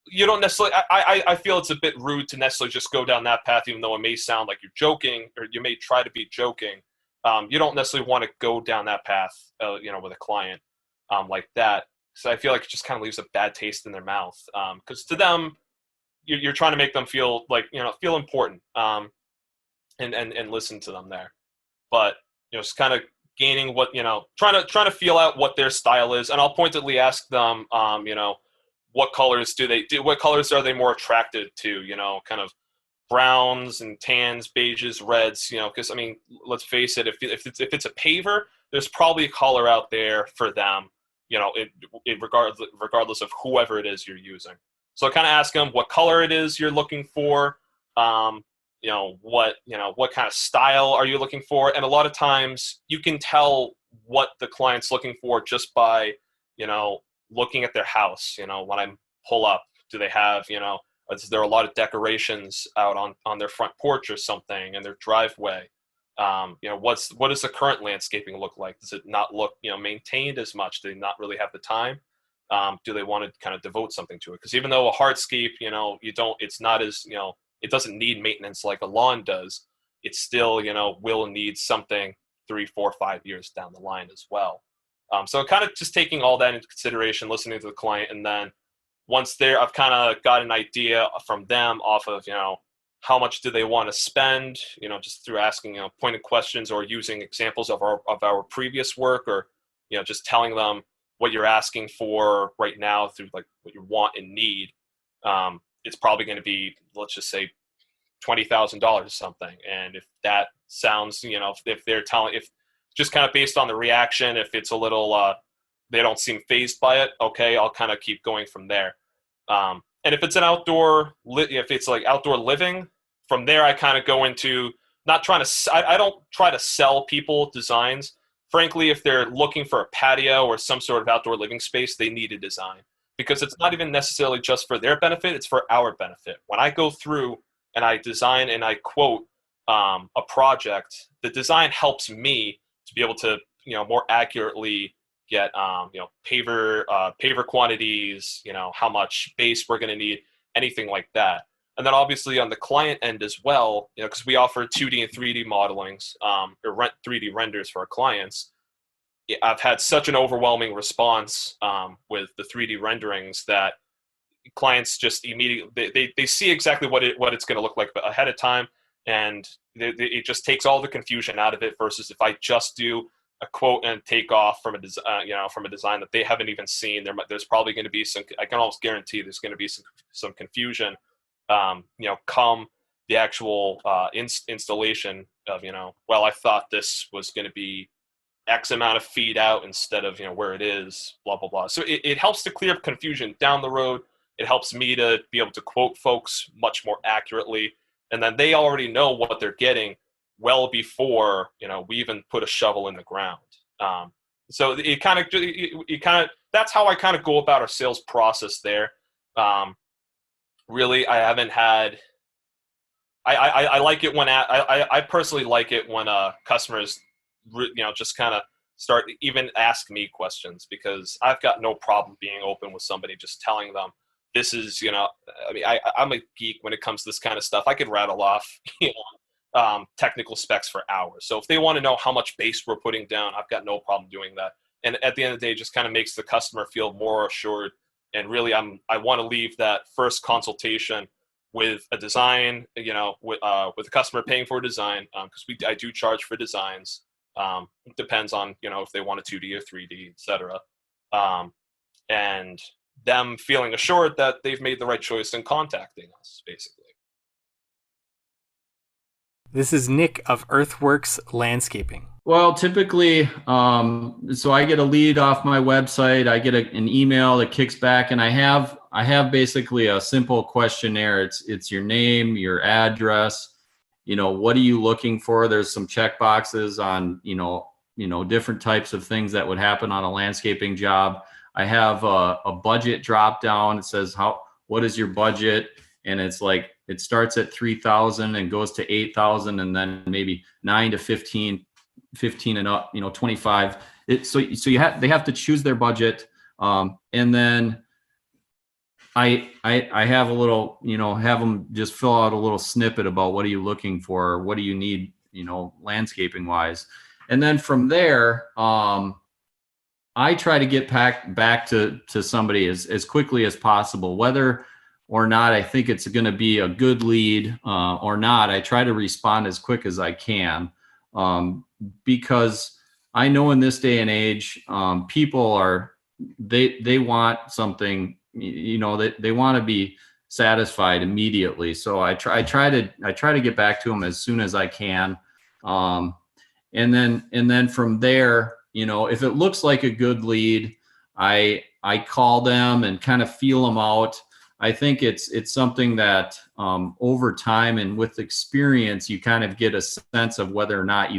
You don't necessarily. I feel it's a bit rude to necessarily just go down that path, even though it may sound like you're joking, or you may try to be joking. You don't necessarily want to go down that path, with a client. Like that, so I feel like it just kind of leaves a bad taste in their mouth. Because to them, you're trying to make them feel like feel important, and listen to them there. But just kind of gaining what trying to feel out what their style is, and I'll pointedly ask them, what colors do they do? What colors are they more attracted to? Kind of browns and tans, beiges, reds. Because I mean, let's face it, if it's a paver, there's probably a color out there for them. Regardless of whoever it is you're using. So I kind of ask them what color it is you're looking for, what kind of style are you looking for? And a lot of times you can tell what the client's looking for just by, looking at their house. When I pull up, do they have, is there a lot of decorations out on their front porch or something, in their driveway? What does the current landscaping look like? Does it not look, maintained as much? Do they not really have the time? Do they want to kind of devote something to it? Because even though a hardscape, it's not as, it doesn't need maintenance like a lawn does. It still, will need something 3, 4, 5 years down the line as well. So kind of just taking all that into consideration, listening to the client, and then once I've kind of got an idea from them off of, how much do they want to spend, just through asking, pointed questions or using examples of our previous work, or, just telling them what you're asking for right now through like what you want and need. It's probably going to be, let's just say, $20,000 or something. And if that sounds, if they're telling, if just kind of based on the reaction, if it's a little, they don't seem fazed by it, okay, I'll kind of keep going from there. And if it's an if it's like outdoor living, from there I kind of go into not trying to, I don't try to sell people designs. Frankly, if they're looking for a patio or some sort of outdoor living space, they need a design, because it's not even necessarily just for their benefit, it's for our benefit. When I go through and I design and I quote a project, the design helps me to be able to, more accurately get, paver quantities, how much base we're going to need. anything like that. And then obviously on the client end as well, because we offer 2D and 3D modelings, or 3D renders for our clients. I've had such an overwhelming response with the 3D renderings that clients just immediately they see exactly what it's going to look like ahead of time, and it just takes all the confusion out of it. Versus if I just do a quote and take off from a design that they haven't even seen, there's probably going to be some. I can almost guarantee there's going to be some confusion. Come the actual installation of well, I thought this was going to be X amount of feet out instead of where it is, blah blah blah. So it helps to clear up confusion down the road. It helps me to be able to quote folks much more accurately, and then they already know what they're getting well before we even put a shovel in the ground. So it kind of that's how I kind of go about our sales process there. Really, I haven't had. I like it when I personally like it when customers just kind of start even ask me questions, because I've got no problem being open with somebody, just telling them this is I mean I'm a geek when it comes to this kind of stuff. I could rattle off technical specs for hours. So if they want to know how much base we're putting down, I've got no problem doing that. And at the end of the day, it just kind of makes the customer feel more assured. And really, I want to leave that first consultation with a design, with the customer paying for a design, because I do charge for designs. It depends on if they want a 2D or 3D, etc. And them feeling assured that they've made the right choice in contacting us, basically. This is Nick of Earthworks Landscaping. Well, typically, so I get a lead off my website. I get an email that kicks back, and I have basically a simple questionnaire. It's your name, your address. What are you looking for? There's some check boxes on different types of things that would happen on a landscaping job. I have a budget drop down. It says what is your budget, and it's like it starts at 3,000 and goes to 8,000, and then maybe 9 to 15 and up, 25. So they have to choose their budget, and then I have a little, have them just fill out a little snippet about what are you looking for, or what do you need, landscaping wise, and then from there, I try to get back to somebody as quickly as possible, whether or not I think it's going to be a good lead or not. I try to respond as quick as I can. Because I know in this day and age, people they want something, they want to be satisfied immediately. So I try to get back to them as soon as I can. And then from there, if it looks like a good lead, I call them and kind of feel them out. I think it's something that over time and with experience, you kind of get a sense of whether or not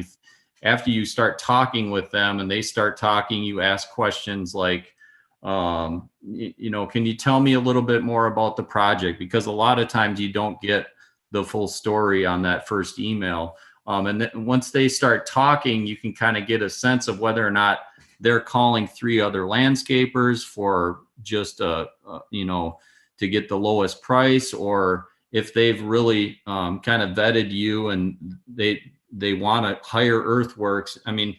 after you start talking with them and they start talking, you ask questions like, can you tell me a little bit more about the project? Because a lot of times you don't get the full story on that first email. And then once they start talking, you can kind of get a sense of whether or not they're calling 3 other landscapers for just, to get the lowest price, or if they've really kind of vetted you and they want to hire Earthworks. I mean,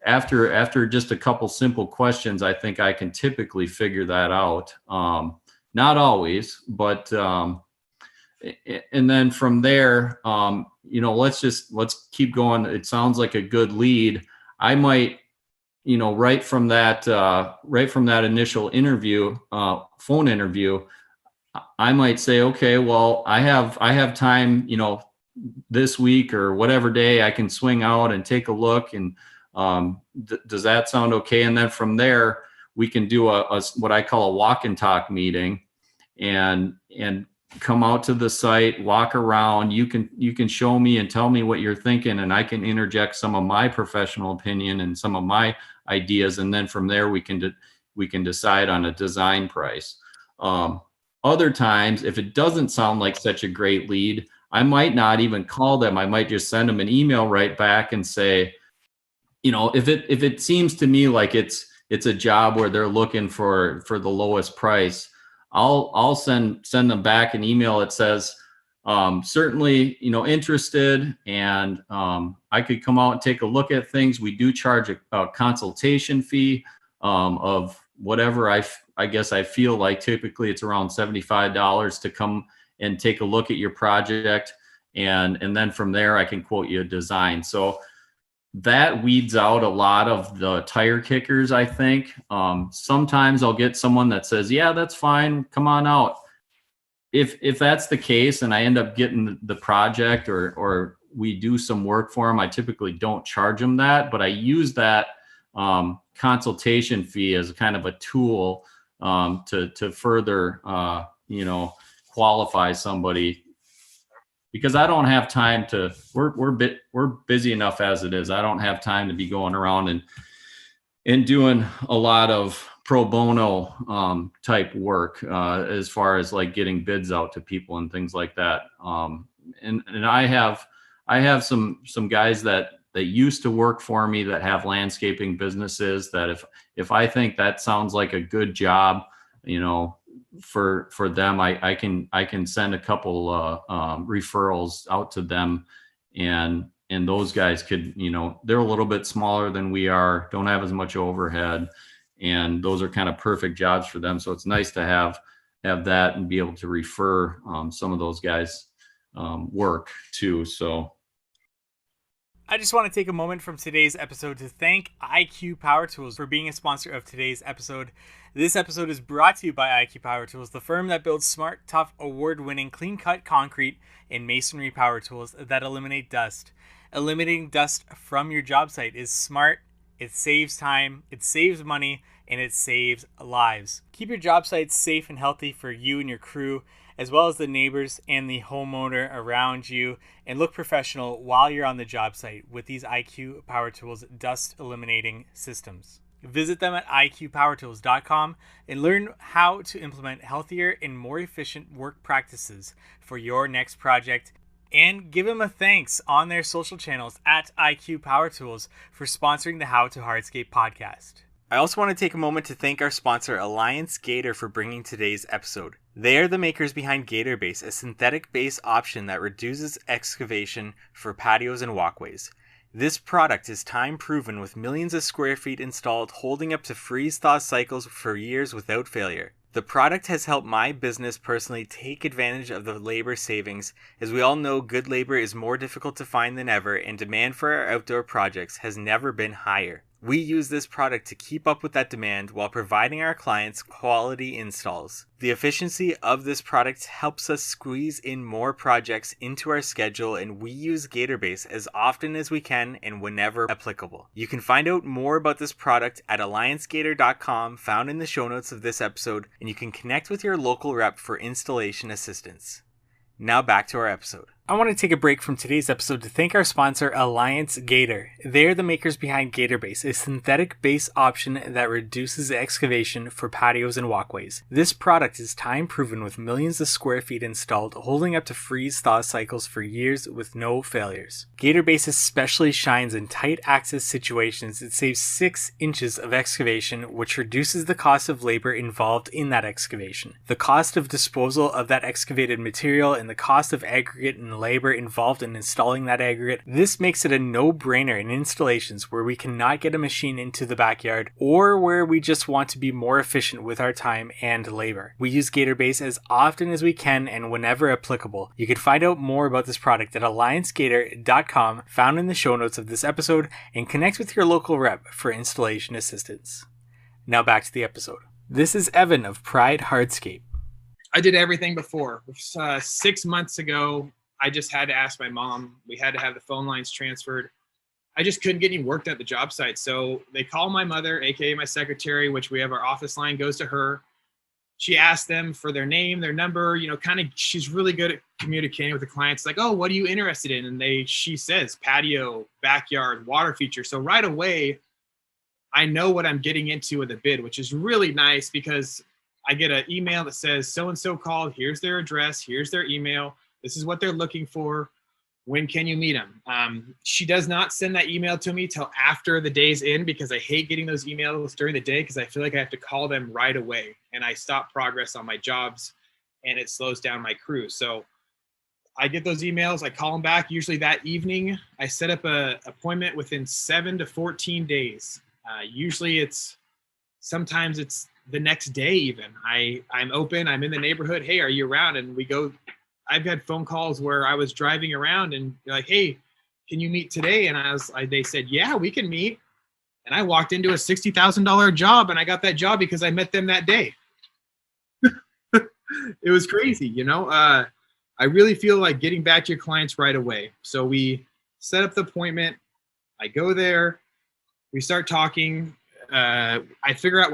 after just a couple simple questions, I think I can typically figure that out. Not always, but and then from there, let's keep going. It sounds like a good lead. I might, right from that initial interview, phone interview, I might say, okay, well, I have time, this week or whatever day I can swing out and take a look. And does that sound okay? And then from there, we can do a what I call a walk and talk meeting, and come out to the site, walk around. You can show me and tell me what you're thinking, and I can interject some of my professional opinion and some of my ideas. And then from there, we can decide on a design price. Other times, if it doesn't sound like such a great lead, I might not even call them. I might just send them an email right back and say, if it seems to me like it's a job where they're looking for the lowest price, I'll send them back an email that says, certainly, interested, and I could come out and take a look at things. We do charge a consultation fee of whatever I guess I feel like. Typically it's around $75 to come and take a look at your project, and then from there I can quote you a design. So that weeds out a lot of the tire kickers, I think. Sometimes I'll get someone that says, yeah, that's fine, come on out. If that's the case and I end up getting the project, or we do some work for them, I typically don't charge them that, but I use that consultation fee as kind of a tool to further qualify somebody, because I don't have time to. We're busy enough as it is. I don't have time to be going around and doing a lot of pro bono type work as far as like getting bids out to people and things like that. And I have some guys that used to work for me that have landscaping businesses that if I think that sounds like a good job, for them, I can send a couple referrals out to them, and those guys could, they're a little bit smaller than we are, don't have as much overhead, and those are kind of perfect jobs for them. So it's nice to have that and be able to refer some of those guys work too. So I just want to take a moment from today's episode to thank IQ Power Tools for being a sponsor of today's episode. This episode is brought to you by IQ Power Tools, the firm that builds smart, tough, award-winning, clean-cut concrete and masonry power tools that eliminate dust. Eliminating dust from your job site is smart, it saves time, it saves money, and it saves lives. Keep your job sites safe and healthy for you and your crew, as well as the neighbors and the homeowner around you, and look professional while you're on the job site with these IQ Power Tools dust eliminating systems. Visit them at iqpowertools.com and learn how to implement healthier and more efficient work practices for your next project. And give them a thanks on their social channels at IQ Power Tools for sponsoring the How to Hardscape podcast. I also want to take a moment to thank our sponsor, Alliance Gator, for bringing today's episode. They are the makers behind Gator Base, a synthetic base option that reduces excavation for patios and walkways. This product is time proven with millions of square feet installed, holding up to freeze-thaw cycles for years without failure. The product has helped my business personally take advantage of the labor savings. As we all know, good labor is more difficult to find than ever, and demand for our outdoor projects has never been higher. We use this product to keep up with that demand while providing our clients quality installs. The efficiency of this product helps us squeeze in more projects into our schedule, and we use GatorBase as often as we can and whenever applicable. You can find out more about this product at alliancegator.com, found in the show notes of this episode, and you can connect with your local rep for installation assistance. Now back to our episode. I want to take a break from today's episode to thank our sponsor, Alliance Gator. They're the makers behind Gator Base, a synthetic base option that reduces excavation for patios and walkways. This product is time proven with millions of square feet installed, holding up to freeze-thaw cycles for years with no failures. Gator Base especially shines in tight access situations. It saves 6 inches of excavation, which reduces the cost of labor involved in that excavation. The cost of disposal of that excavated material and the cost of aggregate and labor involved in installing that aggregate. This makes it a no-brainer in installations where we cannot get a machine into the backyard or where we just want to be more efficient with our time and labor. We use GatorBase as often as we can and whenever applicable. You can find out more about this product at alliancegator.com, found in the show notes of this episode, and connect with your local rep for installation assistance. Now back to the episode. This is Evan of Pride Hardscape. I did everything before. 6 months ago, I just had to ask my mom. We had to have the phone lines transferred. I just couldn't get any work done at the job site. So they call my mother, AKA my secretary, which we have our office line goes to her. She asked them for their name, their number, she's really good at communicating with the clients. Like, oh, what are you interested in? And she says patio, backyard, water feature. So right away, I know what I'm getting into with the bid, which is really nice because I get an email that says so-and-so called, here's their address, here's their email. This is what they're looking for. When can you meet them? She does not send that email to me till after the day's in, because I hate getting those emails during the day, because I feel like I have to call them right away and I stop progress on my jobs and it slows down my crew. So I get those emails, I call them back. Usually that evening, I set up a appointment within 7 to 14 days. Usually sometimes it's the next day even. I'm open, I'm in the neighborhood. Hey, are you around? And we go. I've had phone calls where I was driving around and they're like, hey, can you meet today? And they said, yeah, we can meet. And I walked into a $60,000 job and I got that job because I met them that day. It was crazy, you know? I really feel like getting back to your clients right away. So we set up the appointment. I go there. We start talking. I figure out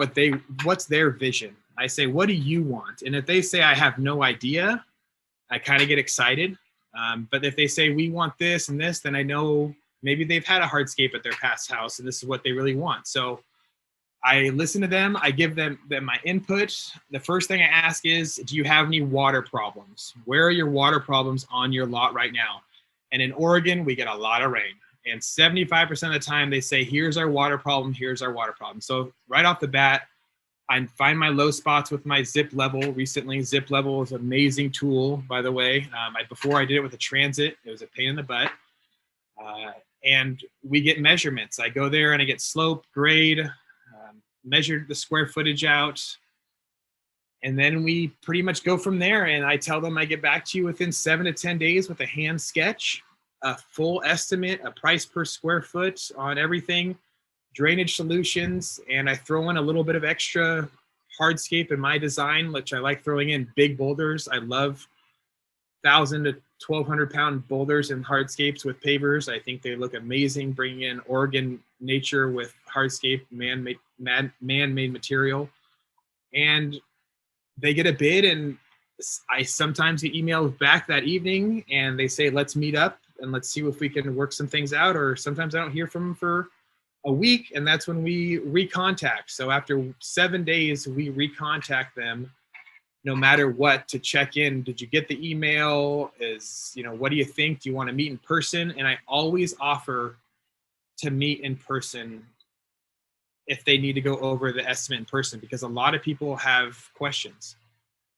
what's their vision. I say, what do you want? And if they say, I have no idea, I kind of get excited. But if they say, we want this and this, then I know maybe they've had a hardscape at their past house and this is what they really want. So I listen to them. I give them my input. The first thing I ask is, do you have any water problems? Where are your water problems on your lot right now? And in Oregon, we get a lot of rain. And 75% of the time they say, here's our water problem, here's our water problem. So right off the bat, I find my low spots with my zip level. Recently, zip level is an amazing tool, by the way. Before I did it with a transit, it was a pain in the butt. And we get measurements. I go there and I get slope, grade, measured the square footage out. And then we pretty much go from there. And I tell them I get back to you within 7 to 10 days with a hand sketch, a full estimate, a price per square foot on everything, drainage solutions, and I throw in a little bit of extra hardscape in my design, which I like throwing in big boulders. I love 1,000 to 1,200 pound boulders and hardscapes with pavers. I think they look amazing, bringing in Oregon nature with hardscape, man-made material. And they get a bid, and I sometimes get emails back that evening, and they say, let's meet up and let's see if we can work some things out. Or sometimes I don't hear from them for a week, and that's when we recontact. So after 7 days, we recontact them no matter what to check in. Did you get the email? What do you think? Do you want to meet in person? And I always offer to meet in person if they need to go over the estimate in person, because a lot of people have questions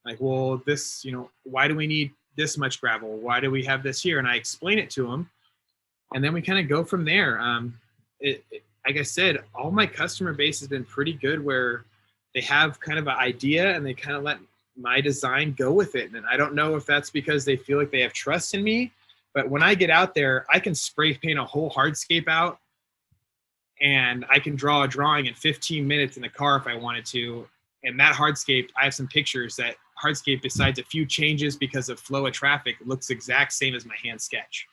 like, well, this, why do we need this much gravel? Why do we have this here? And I explain it to them, and then we kind of go from there. Like I said, all my customer base has been pretty good, where they have kind of an idea and they kind of let my design go with it. And I don't know if that's because they feel like they have trust in me, but when I get out there, I can spray paint a whole hardscape out, and I can draw a drawing in 15 minutes in the car if I wanted to. And that hardscape, I have some pictures that hardscape, besides a few changes because of flow of traffic, looks exact same as my hand sketch.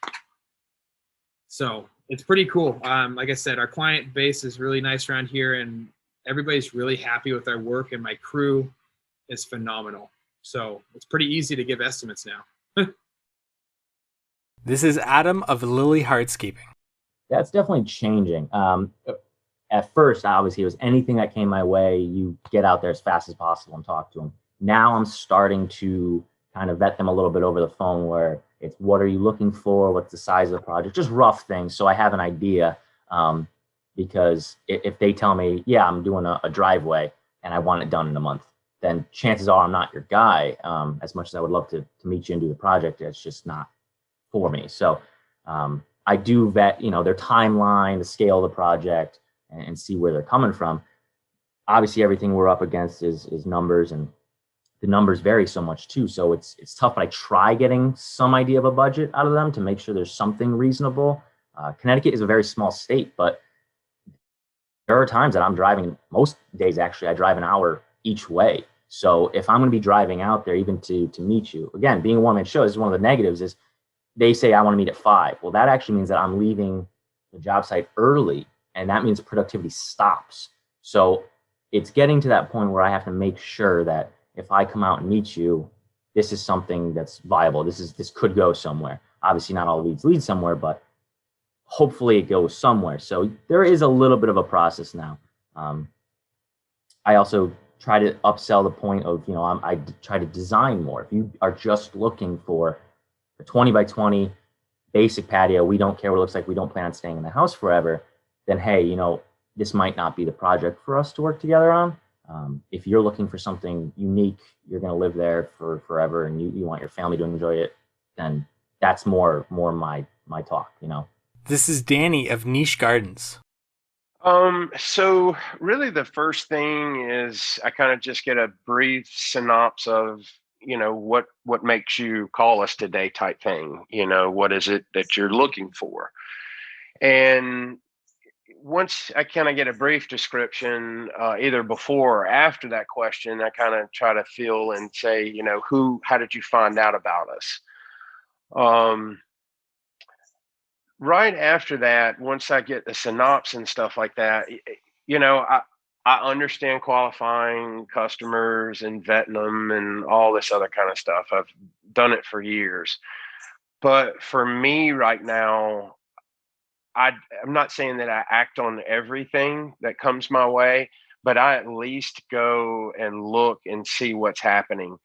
So it's pretty cool. Like I said, our client base is really nice around here, and everybody's really happy with our work, and my crew is phenomenal. So it's pretty easy to give estimates now. This is Adam of Lily Hardscaping. That's definitely changing. At first, obviously, it was anything that came my way, you get out there as fast as possible and talk to them. Now I'm starting to kind of vet them a little bit over the phone, where it's, what are you looking for? What's the size of the project? Just rough things, so I have an idea. Because if they tell me, yeah, I'm doing a driveway and I want it done in a month, then chances are I'm not your guy. As much as I would love to meet you and do the project, it's just not for me. So I do vet, their timeline, the scale of the project, and see where they're coming from. Obviously, everything we're up against is numbers, and the numbers vary so much too. So it's tough, but I try getting some idea of a budget out of them to make sure there's something reasonable. Connecticut is a very small state, but there are times that I'm driving, most days actually, I drive an hour each way. So if I'm going to be driving out there, even to meet you, again, being a one-man show, this is one of the negatives, is they say, I want to meet at 5. Well, that actually means that I'm leaving the job site early, and that means productivity stops. So it's getting to that point where I have to make sure that if I come out and meet you, this is something that's viable. This could go somewhere. Obviously, not all leads lead somewhere, but hopefully it goes somewhere. So there is a little bit of a process now. I also try to upsell the point of, I try to design more. If you are just looking for a 20 by 20 basic patio, we don't care what it looks like, we don't plan on staying in the house forever, then hey, this might not be the project for us to work together on. If you're looking for something unique, you're going to live there for forever, and you want your family to enjoy it, then that's more my talk. This is Danny of Niche Gardens. So really the first thing is I kind of just get a brief synopsis of, what makes you call us today type thing. What is it that you're looking for? And once I kind of get a brief description, either before or after that question, I kind of try to feel and say, how did you find out about us? Right after that, once I get the synopsis and stuff like that, I understand qualifying customers and vetting them and all this other kind of stuff. I've done it for years. But for me right now, I'm not saying that I act on everything that comes my way, but I at least go and look and see what's happening.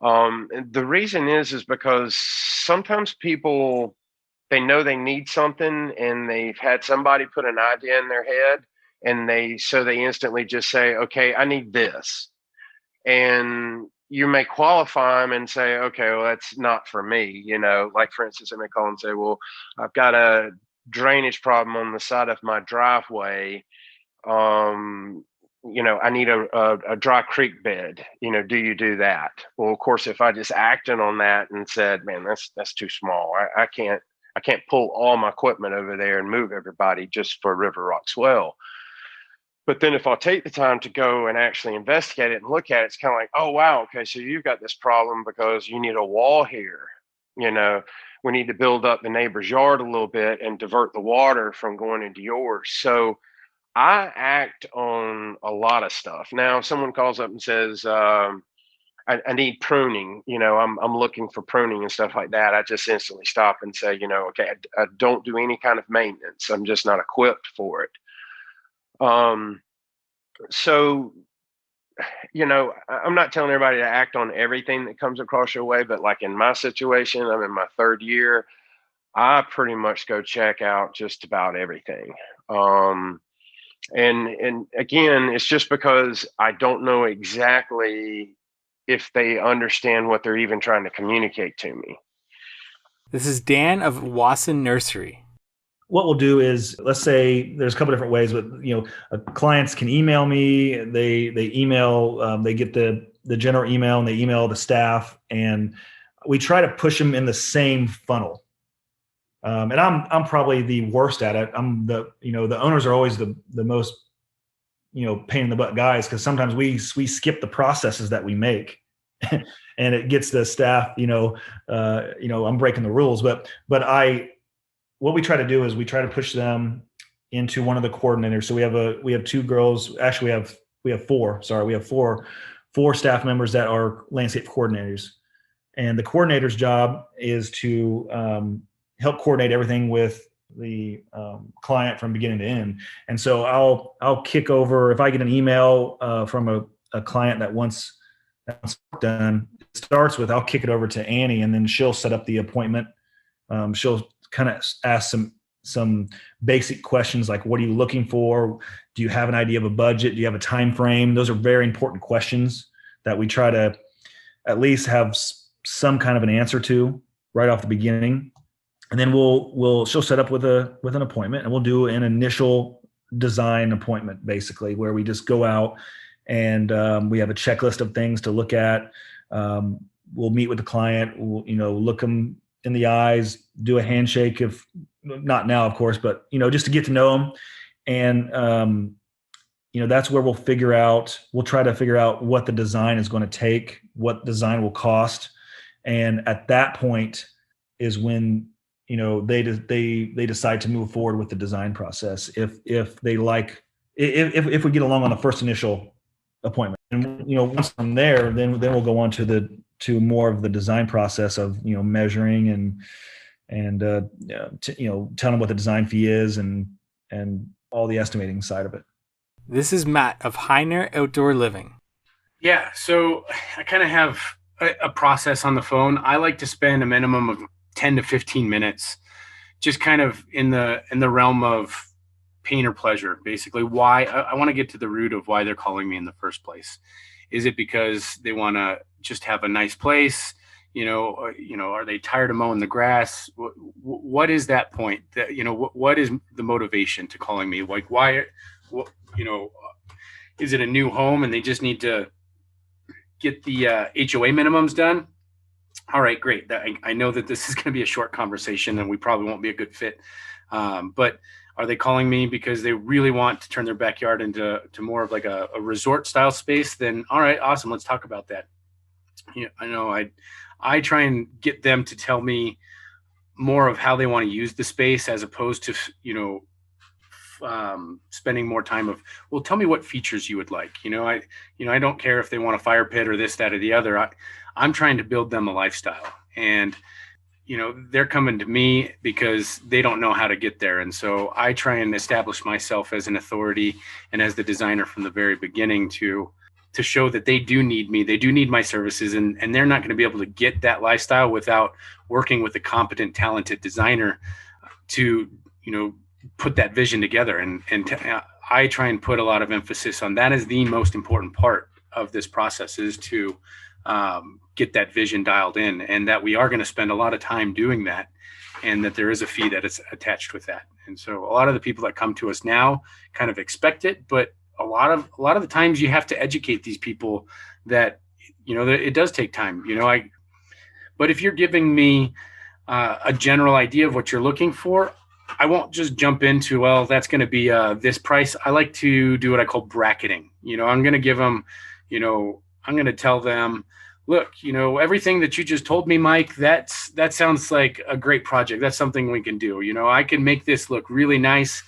And the reason is because sometimes people, they know they need something and they've had somebody put an idea in their head, and they instantly just say, okay, I need this. And you may qualify them and say, okay, well, that's not for me. Like for instance, I may call and say, well, I've got a drainage problem on the side of my driveway. I need a dry creek bed. Do you do that? Well, of course, if I just acted on that and said, man, that's too small. I can't pull all my equipment over there and move everybody just for River Rock Swell. But then if I'll take the time to go and actually investigate it and look at it, it's kind of like, oh, wow, okay, so you've got this problem because you need a wall here. We need to build up the neighbor's yard a little bit and divert the water from going into yours. So I act on a lot of stuff. Now, if someone calls up and says, I need pruning, I'm looking for pruning and stuff like that, I just instantly stop and say, okay, I don't do any kind of maintenance. I'm just not equipped for it. So, I'm not telling everybody to act on everything that comes across your way, but like in my situation, I'm in my third year. I pretty much go check out just about everything. And again, it's just because I don't know exactly if they understand what they're even trying to communicate to me. This is Dan of Wasson Nursery. What we'll do is, let's say there's a couple different ways, but clients can email me. They email, they get the general email and they email the staff, and we try to push them in the same funnel. And I'm probably the worst at it. I'm the owners are always the most pain in the butt guys, because sometimes we skip the processes that we make, and it gets the staff. I'm breaking the rules, but what we try to do is we try to push them into one of the coordinators. So we have two girls. Actually, we have four. Sorry, we have four staff members that are landscape coordinators, and the coordinator's job is to help coordinate everything with the client from beginning to end. And so I'll kick over, if I get an email from a client that wants done, it starts with, I'll kick it over to Annie, and then she'll set up the appointment. She'll kind of ask some basic questions like, what are you looking for? Do you have an idea of a budget? Do you have a time frame? Those are very important questions that we try to at least have some kind of an answer to right off the beginning. And then she'll set up with an appointment, and we'll do an initial design appointment, basically, where we just go out and we have a checklist of things to look at. We'll meet with the client. We'll, look them in the eyes, do a handshake, if not now, of course, but just to get to know them. And that's where we'll try to figure out what the design is going to take, what design will cost. And at that point is when they decide to move forward with the design process. If they like, if we get along on the first initial appointment, and once from there, then we'll go on to more of the design process of measuring and tell them what the design fee is and all the estimating side of it. This is Matt of Heiner Outdoor Living. Yeah, so I kind of have a process on the phone. I like to spend a minimum of 10 to 15 minutes just kind of in the realm of pain or pleasure, basically. Why I want to get to the root of why they're calling me in the first place. Is it because they want to just have a nice place? Are they tired of mowing the grass? What is that point? That what is the motivation to calling me? Like, why? Is it a new home and they just need to get the HOA minimums done? All right, great. I know that this is going to be a short conversation and we probably won't be a good fit. But are they calling me because they really want to turn their backyard into more of like a resort style space? Then all right, awesome. Let's talk about that. I know I try and get them to tell me more of how they want to use the space as opposed to, spending more time of, well, tell me what features you would like. I don't care if they want a fire pit or this, that, or the other. I'm trying to build them a lifestyle, and they're coming to me because they don't know how to get there. And so I try and establish myself as an authority and as the designer from the very beginning to show that they do need me. They do need my services, and they're not going to be able to get that lifestyle without working with a competent, talented designer to, put that vision together. And I try and put a lot of emphasis on that as the most important part of this process, is to get that vision dialed in, and that we are going to spend a lot of time doing that, and that there is a fee that is attached with that. And so a lot of the people that come to us now kind of expect it, but a lot of the times you have to educate these people that, that it does take time. But if you're giving me a general idea of what you're looking for, I won't just jump into, well, that's going to be this price. I like to do what I call bracketing. I'm going to give them, I'm going to tell them, look, everything that you just told me, Mike, that sounds like a great project. That's something we can do. I can make this look really nice.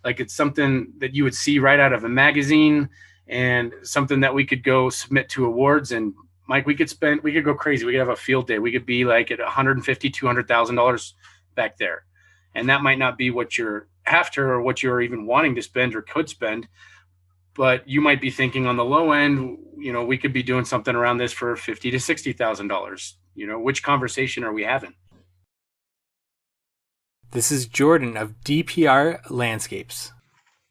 Like it's something that you would see right out of a magazine, and something that we could go submit to awards. And Mike, we could go crazy. We could have a field day. We could be like at $150,000, $200,000 back there. And that might not be what you're after or what you're even wanting to spend or could spend, but you might be thinking on the low end, we could be doing something around this for $50,000 to $60,000. Which conversation are we having? This is Jordan of DPR Landscapes.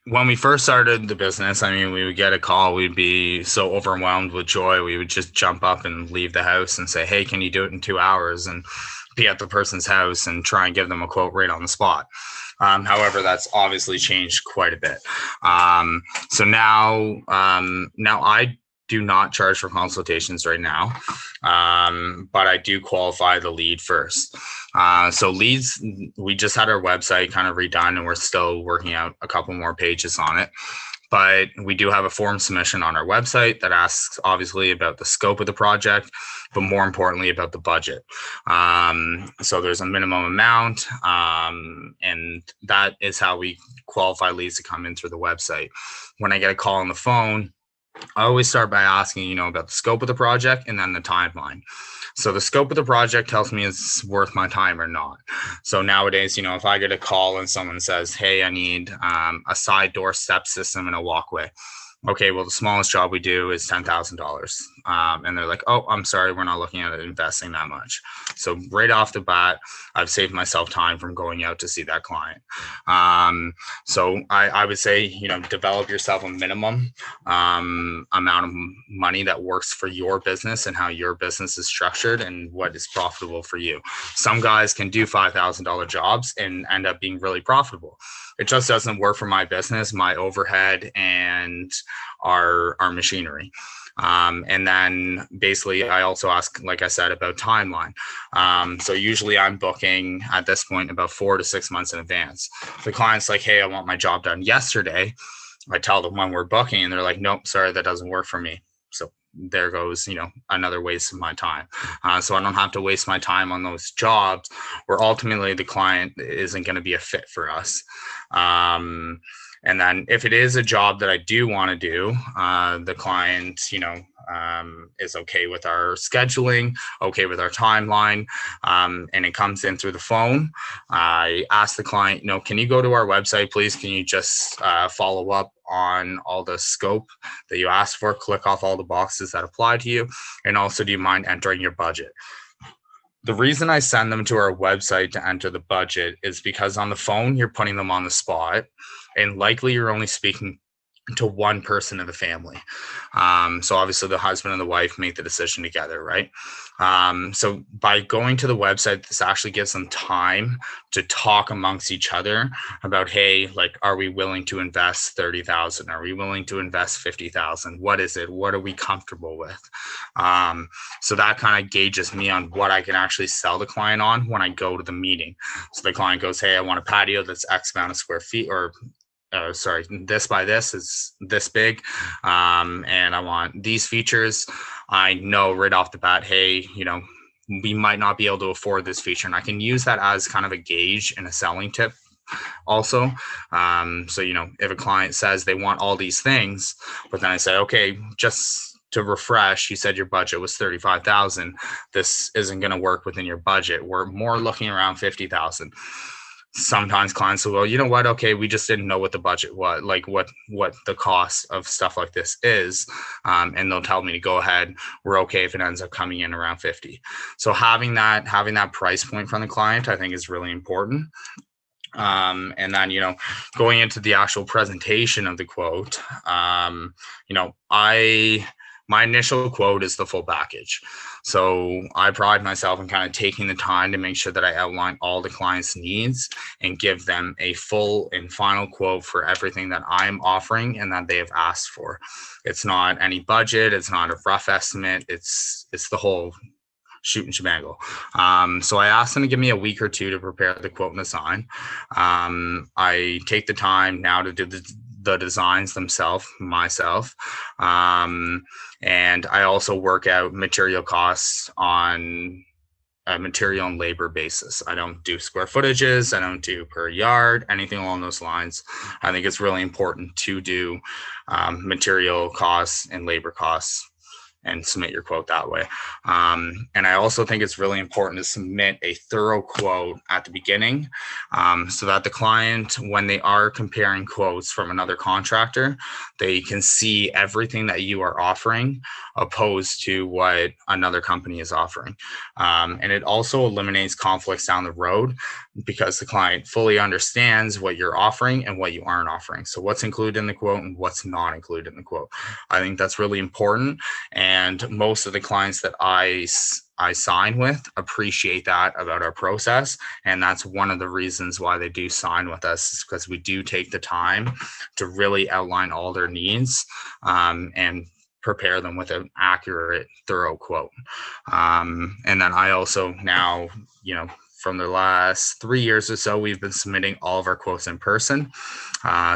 When we first started the business, we would get a call. We'd be so overwhelmed with joy. We would just jump up and leave the house and say, hey, can you do it in 2 hours? And be at the person's house and try and give them a quote right on the spot. However, that's obviously changed quite a bit. So now I do not charge for consultations right now, but I do qualify the lead first. So leads, we just had our website kind of redone, and we're still working out a couple more pages on it. But we do have a form submission on our website that asks obviously about the scope of the project, but more importantly about the budget. So there's a minimum amount, and that is how we qualify leads to come in through the website. When I get a call on the phone, I always start by asking, about the scope of the project and then the timeline. So the scope of the project tells me it's worth my time or not. So nowadays, if I get a call and someone says, hey, I need a side door step system and a walkway. Okay, well, the smallest job we do is $10,000. And they're like, oh, I'm sorry, we're not looking at investing that much. So right off the bat, I've saved myself time from going out to see that client. So I would say, develop yourself a minimum amount of money that works for your business and how your business is structured and what is profitable for you. Some guys can do $5,000 jobs and end up being really profitable. It just doesn't work for my business, my overhead, and our machinery. And then basically I also ask, like I said, about timeline. So usually I'm booking at this point about 4 to 6 months in advance. The client's like, hey, I want my job done yesterday. I tell them when we're booking and they're like, nope, sorry, that doesn't work for me. So there goes, another waste of my time. So I don't have to waste my time on those jobs where ultimately the client isn't going to be a fit for us. And then if it is a job that I do want to do, the client, is okay with our scheduling, okay with our timeline, and it comes in through the phone. I ask the client, can you go to our website, please? Can you just follow up on all the scope that you asked for, click off all the boxes that apply to you? And also, do you mind entering your budget? The reason I send them to our website to enter the budget is because on the phone, you're putting them on the spot, and likely you're only speaking to one person in the family. So obviously the husband and the wife make the decision together, right? So by going to the website, this actually gives them time to talk amongst each other about, hey, like, are we willing to invest 30,000? Are we willing to invest 50,000? What is it? What are we comfortable with? So that kind of gauges me on what I can actually sell the client on when I go to the meeting. So the client goes, hey, I want a patio that's X amount of square feet, or this by this is this big, and I want these features. I know right off the bat, hey, we might not be able to afford this feature, and I can use that as kind of a gauge and a selling tip also. So if a client says they want all these things, but then I say, okay, just to refresh, you said your budget was 35,000. This isn't going to work within your budget. We're more looking around 50,000. Sometimes clients will go, you know what? Okay, we just didn't know what the budget was, like what the cost of stuff like this is, and they'll tell me to go ahead. We're okay if it ends up coming in around 50. So having that price point from the client, I think, is really important. And then going into the actual presentation of the quote, my initial quote is the full package. So I pride myself in kind of taking the time to make sure that I outline all the client's needs and give them a full and final quote for everything that I'm offering and that they have asked for. It's not any budget. It's not a rough estimate. It's the whole shoot and shebangle. So I asked them to give me a week or two to prepare the quote and design. I take the time now to do the designs myself. And I also work out material costs on a material and labor basis. I don't do square footages. I don't do per yard, anything along those lines. I think it's really important to do material costs and labor costs and submit your quote that way. And I also think it's really important to submit a thorough quote at the beginning, so that the client, when they are comparing quotes from another contractor, they can see everything that you are offering opposed to what another company is offering. And it also eliminates conflicts down the road because the client fully understands what you're offering and what you aren't offering. So what's included in the quote and what's not included in the quote. I think that's really important. And most of the clients that I sign with appreciate that about our process. And that's one of the reasons why they do sign with us, is because we do take the time to really outline all their needs and prepare them with an accurate, thorough quote. And then I also now, from the last 3 years or so, we've been submitting all of our quotes in person.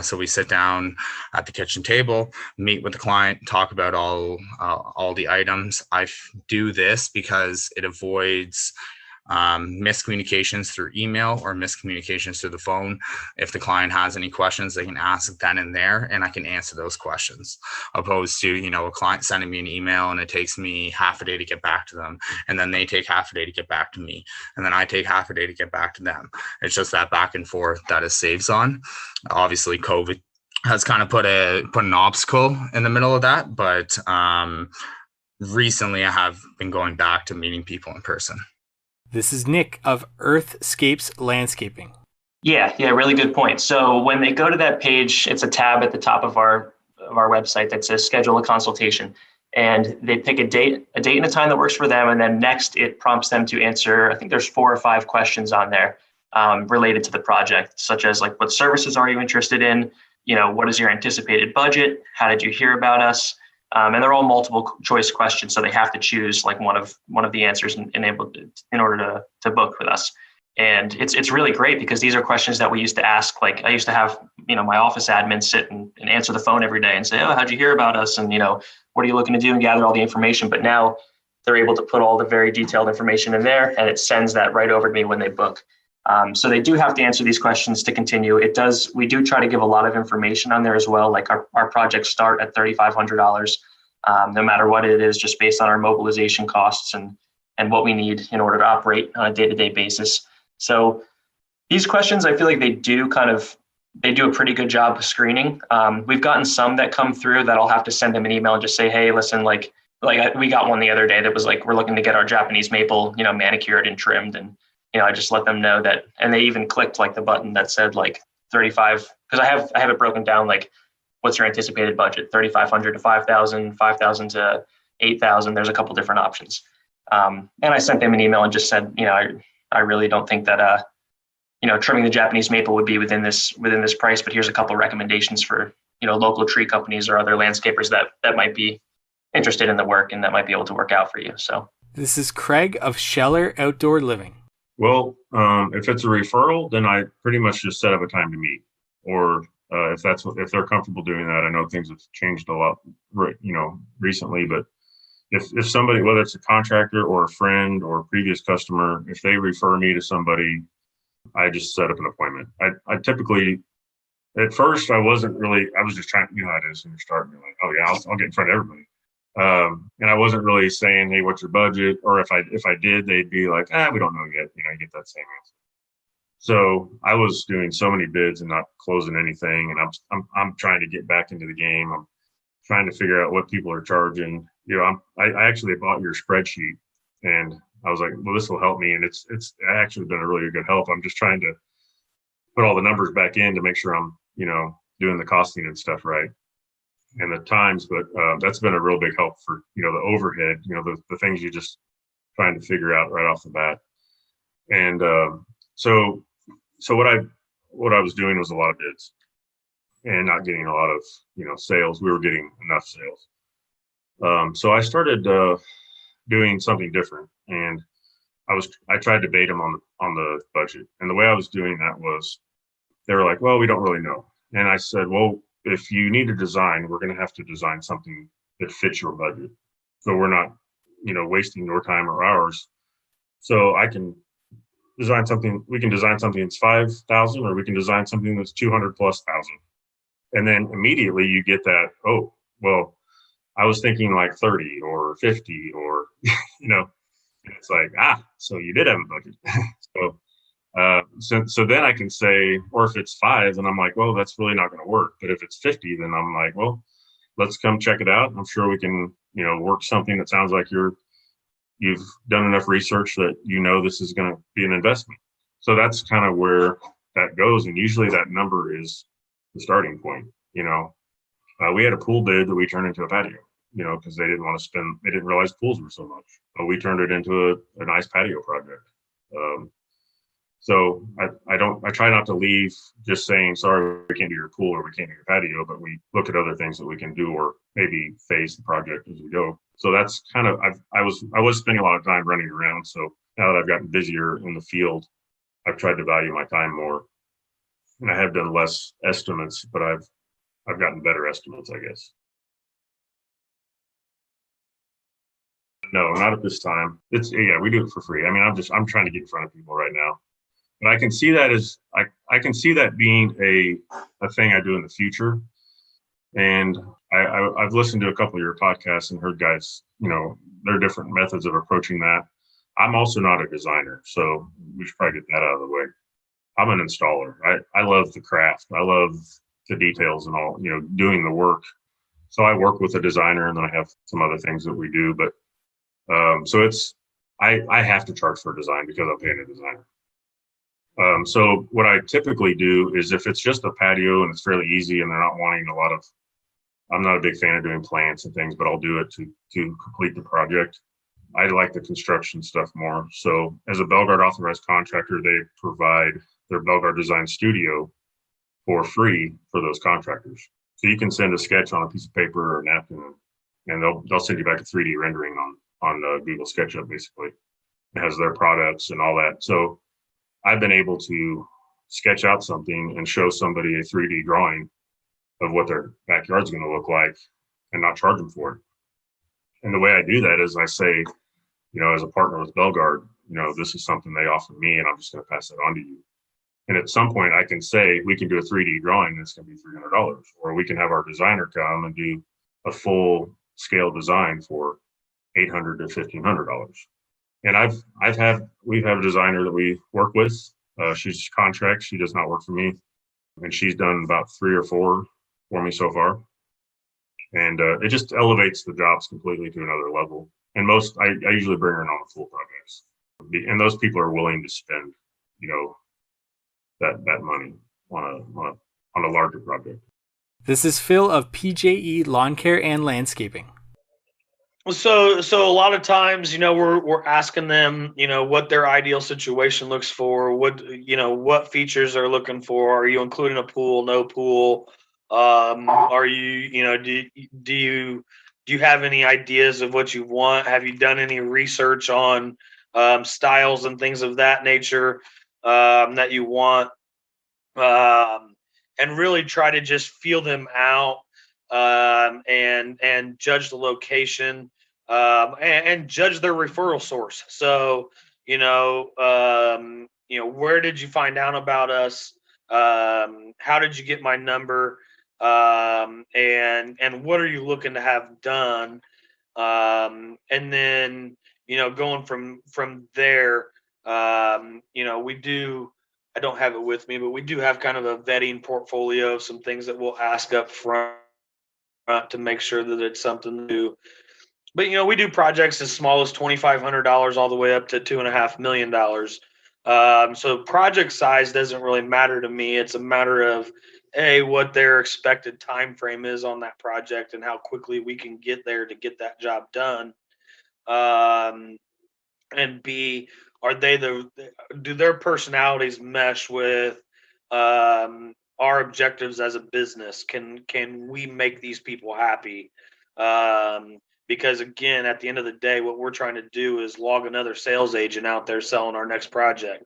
So we sit down at the kitchen table, meet with the client, talk about all the items. I do this because it avoids miscommunications through email or miscommunications through the phone. If the client has any questions, they can ask then and there, and I can answer those questions, opposed to, a client sending me an email and it takes me half a day to get back to them. And then they take half a day to get back to me. And then I take half a day to get back to them. It's just that back and forth that it saves on. Obviously, COVID has kind of put an obstacle in the middle of that. But recently I have been going back to meeting people in person. This is Nick of Earthscapes Landscaping. Yeah, really good point. So when they go to that page, it's a tab at the top of our website that says schedule a consultation. And they pick a date and a time that works for them. And then next it prompts them to answer, I think there's 4 or 5 questions on there related to the project, such as like, what services are you interested in? What is your anticipated budget? How did you hear about us? And they're all multiple choice questions, so they have to choose like one of the answers in order to book with us. And it's really great because these are questions that we used to ask. Like I used to have my office admin sit and answer the phone every day and say, oh, how'd you hear about us? And what are you looking to do, and gather all the information. But now they're able to put all the very detailed information in there, and it sends that right over to me when they book. So they do have to answer these questions to continue. We do try to give a lot of information on there as well. Like our projects start at $3,500, no matter what it is, just based on our mobilization costs and what we need in order to operate on a day-to-day basis. So these questions, I feel like they do a pretty good job of screening. We've gotten some that come through that I'll have to send them an email and just say, hey, listen, like, like we got one the other day that was like, we're looking to get our Japanese maple, manicured and trimmed. And, I just let them know that, and they even clicked like the button that said like 35, because I have it broken down, like what's your anticipated budget, 3,500 to 5,000, 5,000 to 8,000. There's a couple different options. And I sent them an email and just said, I really don't think that, trimming the Japanese maple would be within this price, but here's a couple recommendations for, local tree companies or other landscapers that might be interested in the work and that might be able to work out for you. So This is Craig of Scheller Outdoor Living. Well, if it's a referral, then I pretty much just set up a time to meet. Or if they're comfortable doing that, I know things have changed a lot, recently. But if somebody, whether it's a contractor or a friend or a previous customer, if they refer me to somebody, I just set up an appointment. I typically, at first, I was just trying, how it is when you're starting. You're like, oh yeah, I'll get in front of everybody. And I wasn't really saying, hey, what's your budget? Or if I did, they'd be like, we don't know yet. You get that same answer. So I was doing so many bids and not closing anything. And I'm trying to get back into the game. I'm trying to figure out what people are charging. I actually bought your spreadsheet and I was like, well, this will help me. And it's actually been a really good help. I'm just trying to put all the numbers back in to make sure I'm, doing the costing and stuff right. And the times, but that's been a real big help for, the overhead, the things you just trying to figure out right off the bat. And so what I was doing was a lot of bids and not getting a lot of, sales. We were getting enough sales. So I started doing something different, and I tried to bait them on the budget. And the way I was doing that was, they were like, well, we don't really know. And I said, well, if you need a design, we're going to have to design something that fits your budget. So we're not, wasting your time or ours. So I can design something, we can design something that's 5,000, or we can design something that's 200 plus thousand. And then immediately you get that, oh, well, I was thinking like 30 or 50 or, and it's like, so you did have a budget. So then I can say, or if it's 5, then I'm like, well, that's really not going to work. But if it's 50, then I'm like, well, let's come check it out. I'm sure we can, work something that sounds like you've done enough research that this is going to be an investment. So that's kind of where that goes. And usually that number is the starting point. We had a pool bid that we turned into a patio, because they didn't realize pools were so much. But we turned it into a nice patio project. So I try not to leave just saying, sorry, we can't do your pool or we can't do your patio, but we look at other things that we can do, or maybe phase the project as we go. So that's kind of, I was spending a lot of time running around. So now that I've gotten busier in the field, I've tried to value my time more, and I have done less estimates, but I've gotten better estimates, I guess. No, not at this time. We do it for free. I mean, I'm trying to get in front of people right now. But I can see that I can see that being a thing I do in the future. And I've listened to a couple of your podcasts and heard guys, their different methods of approaching that. I'm also not a designer, so we should probably get that out of the way. I'm an installer. I love the craft. I love the details and all, doing the work. So I work with a designer, and then I have some other things that we do. But so I have to charge for design because I'm paying a designer. So what I typically do is, if it's just a patio and it's fairly easy and they're not wanting I'm not a big fan of doing plants and things, but I'll do it to complete the project. I like the construction stuff more. So as a Belgard authorized contractor, they provide their Belgard design studio for free for those contractors. So you can send a sketch on a piece of paper or a napkin, and they'll send you back a 3D rendering on Google SketchUp. Basically, it has their products and all that. So I've been able to sketch out something and show somebody a 3D drawing of what their backyard's going to look like and not charge them for it. And the way I do that is I say, as a partner with Belgard, this is something they offer me, and I'm just going to pass it on to you. And at some point I can say, we can do a 3D drawing that's going to be $300, or we can have our designer come and do a full scale design for $800 to $1,500. And we've had a designer that we work with. She's contract. She does not work for me. And she's done about 3 or 4 for me so far. and it just elevates the jobs completely to another level. And I usually bring her in on the full projects, and those people are willing to spend, that money on a larger project. This is Phil of PJE Lawn Care and Landscaping. So a lot of times, we're asking them, what their ideal situation looks for, what features they're looking for. Are you including a pool, no pool? Are you, do you have any ideas of what you want? Have you done any research on styles and things of that nature that you want? And really try to just feel them out and judge the location and judge their referral source. So, where did you find out about us? How did you get my number? And what are you looking to have done? And then, going from there, we do. I don't have it with me, but we do have kind of a vetting portfolio of some things that we'll ask up front to make sure that it's something new. But we do projects as small as $2,500 all the way up to $2.5 million. So project size doesn't really matter to me. It's a matter of what their expected time frame is on that project and how quickly we can get there to get that job done. And B, do their personalities mesh with our objectives as a business? Can we make these people happy? Because again, at the end of the day, what we're trying to do is log another sales agent out there selling our next project.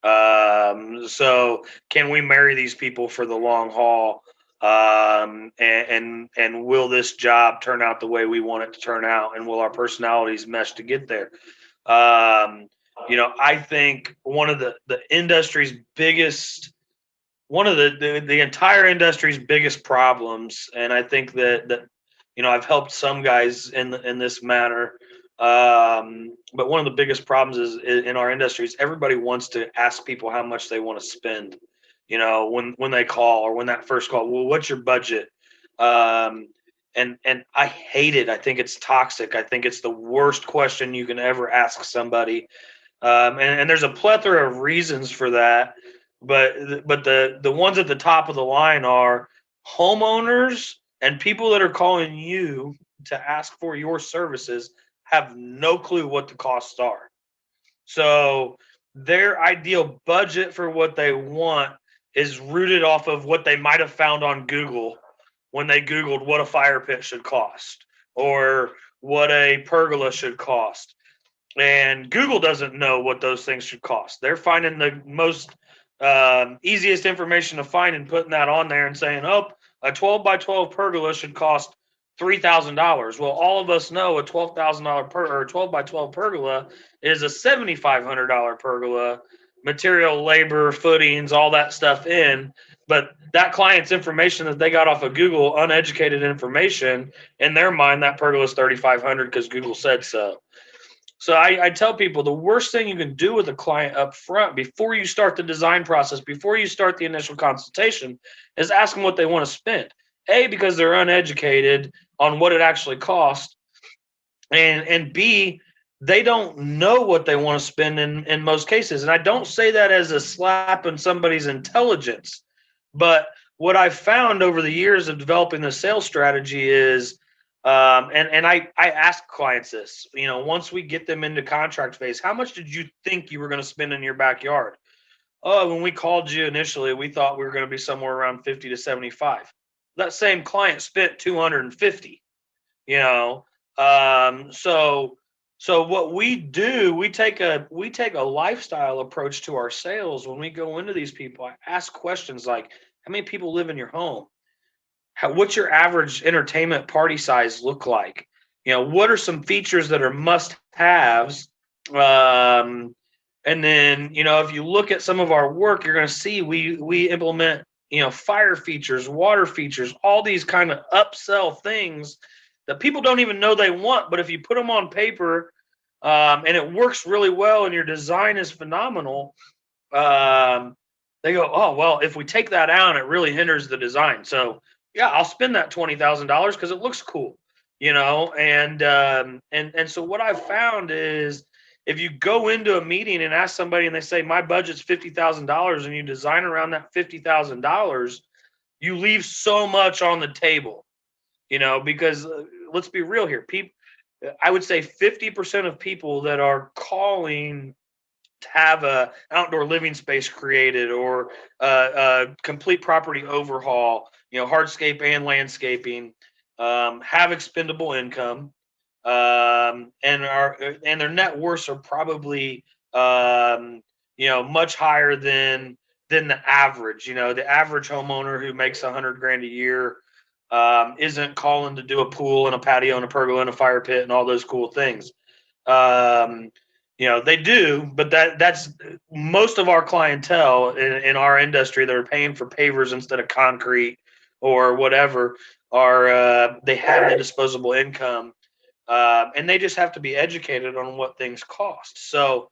So can we marry these people for the long haul? And will this job turn out the way we want it to turn out? And will our personalities mesh to get there? I think one of the industry's biggest, one of the entire industry's biggest problems, and I think that I've helped some guys in this matter, but one of the biggest problems is in our industry is everybody wants to ask people how much they want to spend. When they call or when that first call, well, what's your budget? And I hate it. I think it's toxic. I think it's the worst question you can ever ask somebody. And there's a plethora of reasons for that. But the ones at the top of the line are homeowners and people that are calling you to ask for your services have no clue what the costs are. So their ideal budget for what they want is rooted off of what they might have found on Google when they Googled what a fire pit should cost or what a pergola should cost. And Google doesn't know what those things should cost. They're finding the most easiest information to find and putting that on there and saying, oh, a 12 by 12 pergola should cost $3,000. Well, all of us know a $12,000 or 12 by 12 pergola is a $7,500 pergola, material, labor, footings, all that stuff in. But that client's information that they got off of Google, uneducated information, in their mind, that pergola is $3,500 because Google said so. So I tell people the worst thing you can do with a client up front before you start the design process, before you start the initial consultation, is ask them what they want to spend. A, because they're uneducated on what it actually costs. And B, they don't know what they want to spend in most cases. And I don't say that as a slap on somebody's intelligence. But what I've found over the years of developing the sales strategy is, and I ask clients this, once we get them into contract phase, how much did you think you were going to spend in your backyard? Oh, when we called you initially, we thought we were going to be somewhere around 50 to 75. That same client spent 250, so what we do, we take a lifestyle approach to our sales. When we go into these people, I ask questions like, how many people live in your home? What's your average entertainment party size look like? What are some features that are must-haves? And then, if you look at some of our work, you're going to see we implement, fire features, water features, all these kind of upsell things that people don't even know they want. But if you put them on paper and it works really well and your design is phenomenal, they go, oh, well, if we take that out, it really hinders the design. So yeah, I'll spend that $20,000 because it looks cool, and so what I've found is if you go into a meeting and ask somebody and they say my budget's $50,000 and you design around that $50,000, you leave so much on the table, because let's be real here. I would say 50% of people that are calling to have a outdoor living space created or a complete property overhaul, hardscape and landscaping, have expendable income, and their net worths are probably much higher than the average. The average homeowner who makes 100 grand a year isn't calling to do a pool and a patio and a pergola and a fire pit and all those cool things. They do, but that's most of our clientele in our industry that are paying for pavers instead of concrete or whatever are they have the disposable income, and they just have to be educated on what things cost. So,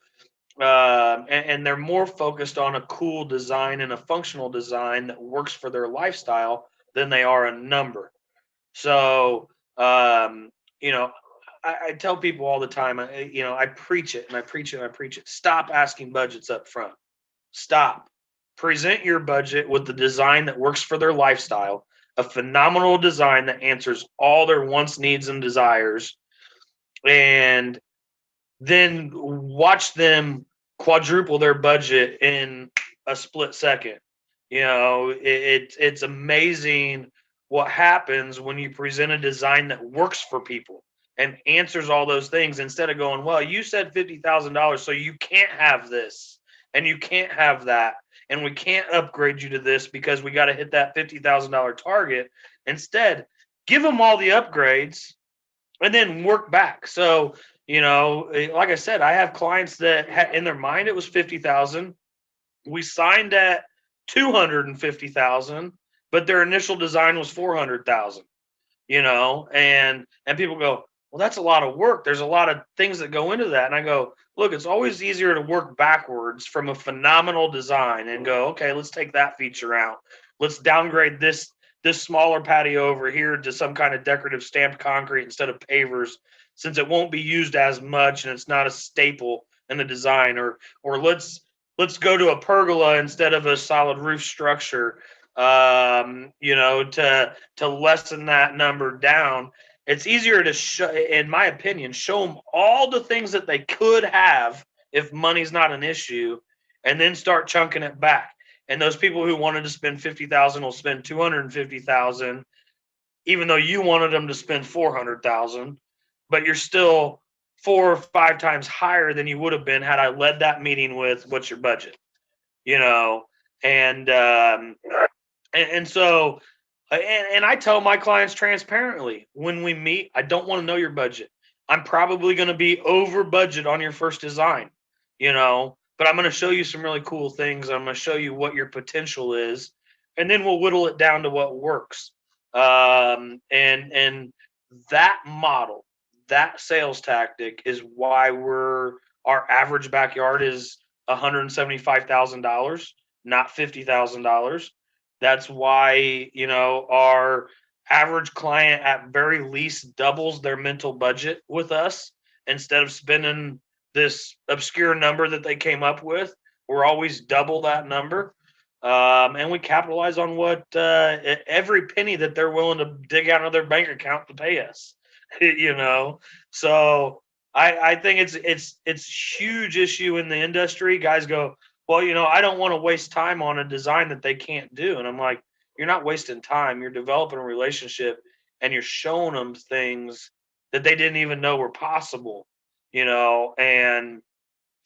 and they're more focused on a cool design and a functional design that works for their lifestyle than they are a number. So, you know, I tell people all the time, I preach it and I preach it and I preach it. Stop asking budgets up front. Stop. Present your budget with the design that works for their lifestyle, a phenomenal design that answers all their wants, needs, and desires, and then watch them quadruple their budget in a split second. It's amazing what happens when you present a design that works for people and answers all those things instead of going, well, you said $50,000, so you can't have this and you can't have that. And we can't upgrade you to this because we got to hit that $50,000 target. Instead, give them all the upgrades and then work back. So, like I said, I have clients that in their mind it was 50,000. We signed at 250,000, but their initial design was 400,000. And people go, well, that's a lot of work. There's a lot of things that go into that. And I go, look, it's always easier to work backwards from a phenomenal design and go, okay, let's take that feature out. Let's downgrade this smaller patio over here to some kind of decorative stamped concrete instead of pavers, since it won't be used as much and it's not a staple in the design. Or let's go to a pergola instead of a solid roof structure, to lessen that number down. It's easier to show, in my opinion, show them all the things that they could have if money's not an issue, and then start chunking it back. And those people who wanted to spend 50,000 will spend 250,000, even though you wanted them to spend 400,000, but you're still 4 or 5 times higher than you would have been had I led that meeting with what's your budget, and so, and I tell my clients transparently when we meet, I don't want to know your budget. I'm probably going to be over budget on your first design, but I'm going to show you some really cool things. I'm going to show you what your potential is, and then we'll whittle it down to what works. And that model, that sales tactic is why our average backyard is $175,000, not $50,000. That's why, our average client at very least doubles their mental budget with us instead of spending this obscure number that they came up with. We're always double that number. And we capitalize on what every penny that they're willing to dig out of their bank account to pay us, So I think it's huge issue in the industry. Guys go, well, I don't want to waste time on a design that they can't do. And I'm like, you're not wasting time. You're developing a relationship and you're showing them things that they didn't even know were possible, and,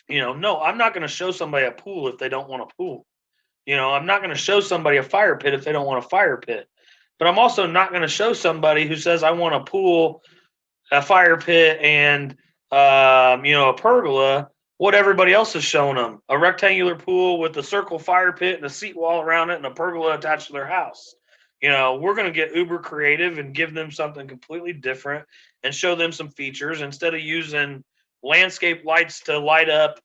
no, I'm not going to show somebody a pool if they don't want a pool. I'm not going to show somebody a fire pit if they don't want a fire pit. But I'm also not going to show somebody who says I want a pool, a fire pit, and a pergola what everybody else is showing them: a rectangular pool with a circle fire pit and a seat wall around it and a pergola attached to their house. We're going to get uber creative and give them something completely different and show them some features instead of using landscape lights to light up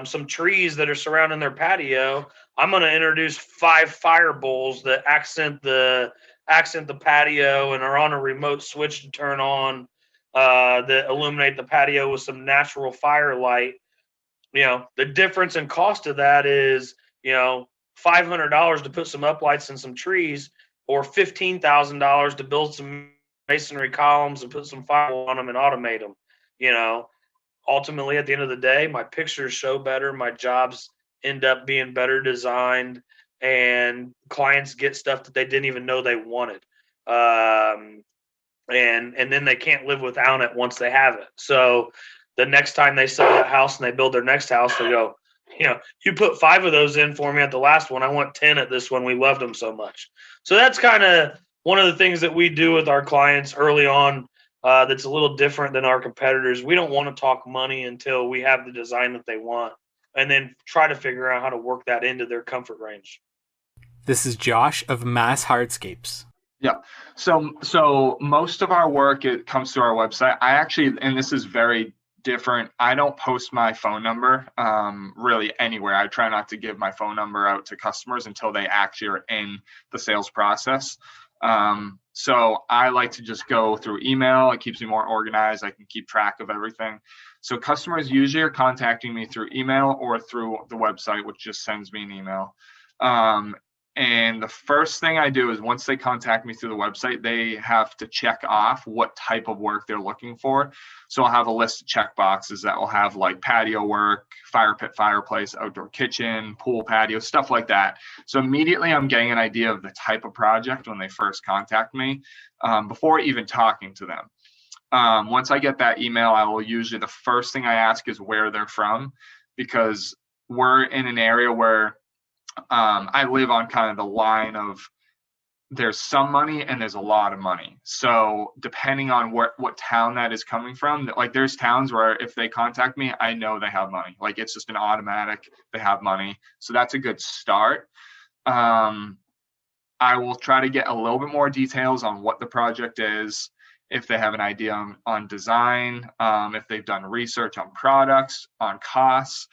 some trees that are surrounding their patio. I'm going to introduce 5 fire bowls that accent the accent the patio and are on a remote switch to turn on that illuminate the patio with some natural firelight. The difference in cost of that is, $500 to put some uplights and some trees, or $15,000 to build some masonry columns and put some firewall on them and automate them. Ultimately, at the end of the day, my pictures show better, my jobs end up being better designed, and clients get stuff that they didn't even know they wanted. And then they can't live without it once they have it. So the next time they sell that house and they build their next house, they go, you put 5 of those in for me at the last one. I want 10 at this one. We loved them so much. So that's kind of one of the things that we do with our clients early on. That's a little different than our competitors. We don't want to talk money until we have the design that they want, and then try to figure out how to work that into their comfort range. This is Josh of Mass Hardscapes. Yeah. So most of our work, it comes through our website. I actually, and this is very different, I don't post my phone number really anywhere. I try not to give my phone number out to customers until they actually are in the sales process. So I like to just go through email. It keeps me more organized. I can keep track of everything. So customers usually are contacting me through email or through the website, which just sends me an email. And the first thing I do is once they contact me through the website, they have to check off what type of work they're looking for. So I'll have a list of check boxes that will have like patio work, fire pit, fireplace, outdoor kitchen, pool patio, stuff like that. So immediately I'm getting an idea of the type of project when they first contact me before even talking to them. Once I get that email, I will usually, the first thing I ask is where they're from, because we're in an area where I live on kind of the line of there's some money and there's a lot of money. So depending on what town that is coming from, like there's towns where if they contact me, I know they have money. Like it's just an automatic, they have money. So that's a good start. I will try to get a little bit more details on what the project is, if they have an idea on design, if they've done research on products, on costs.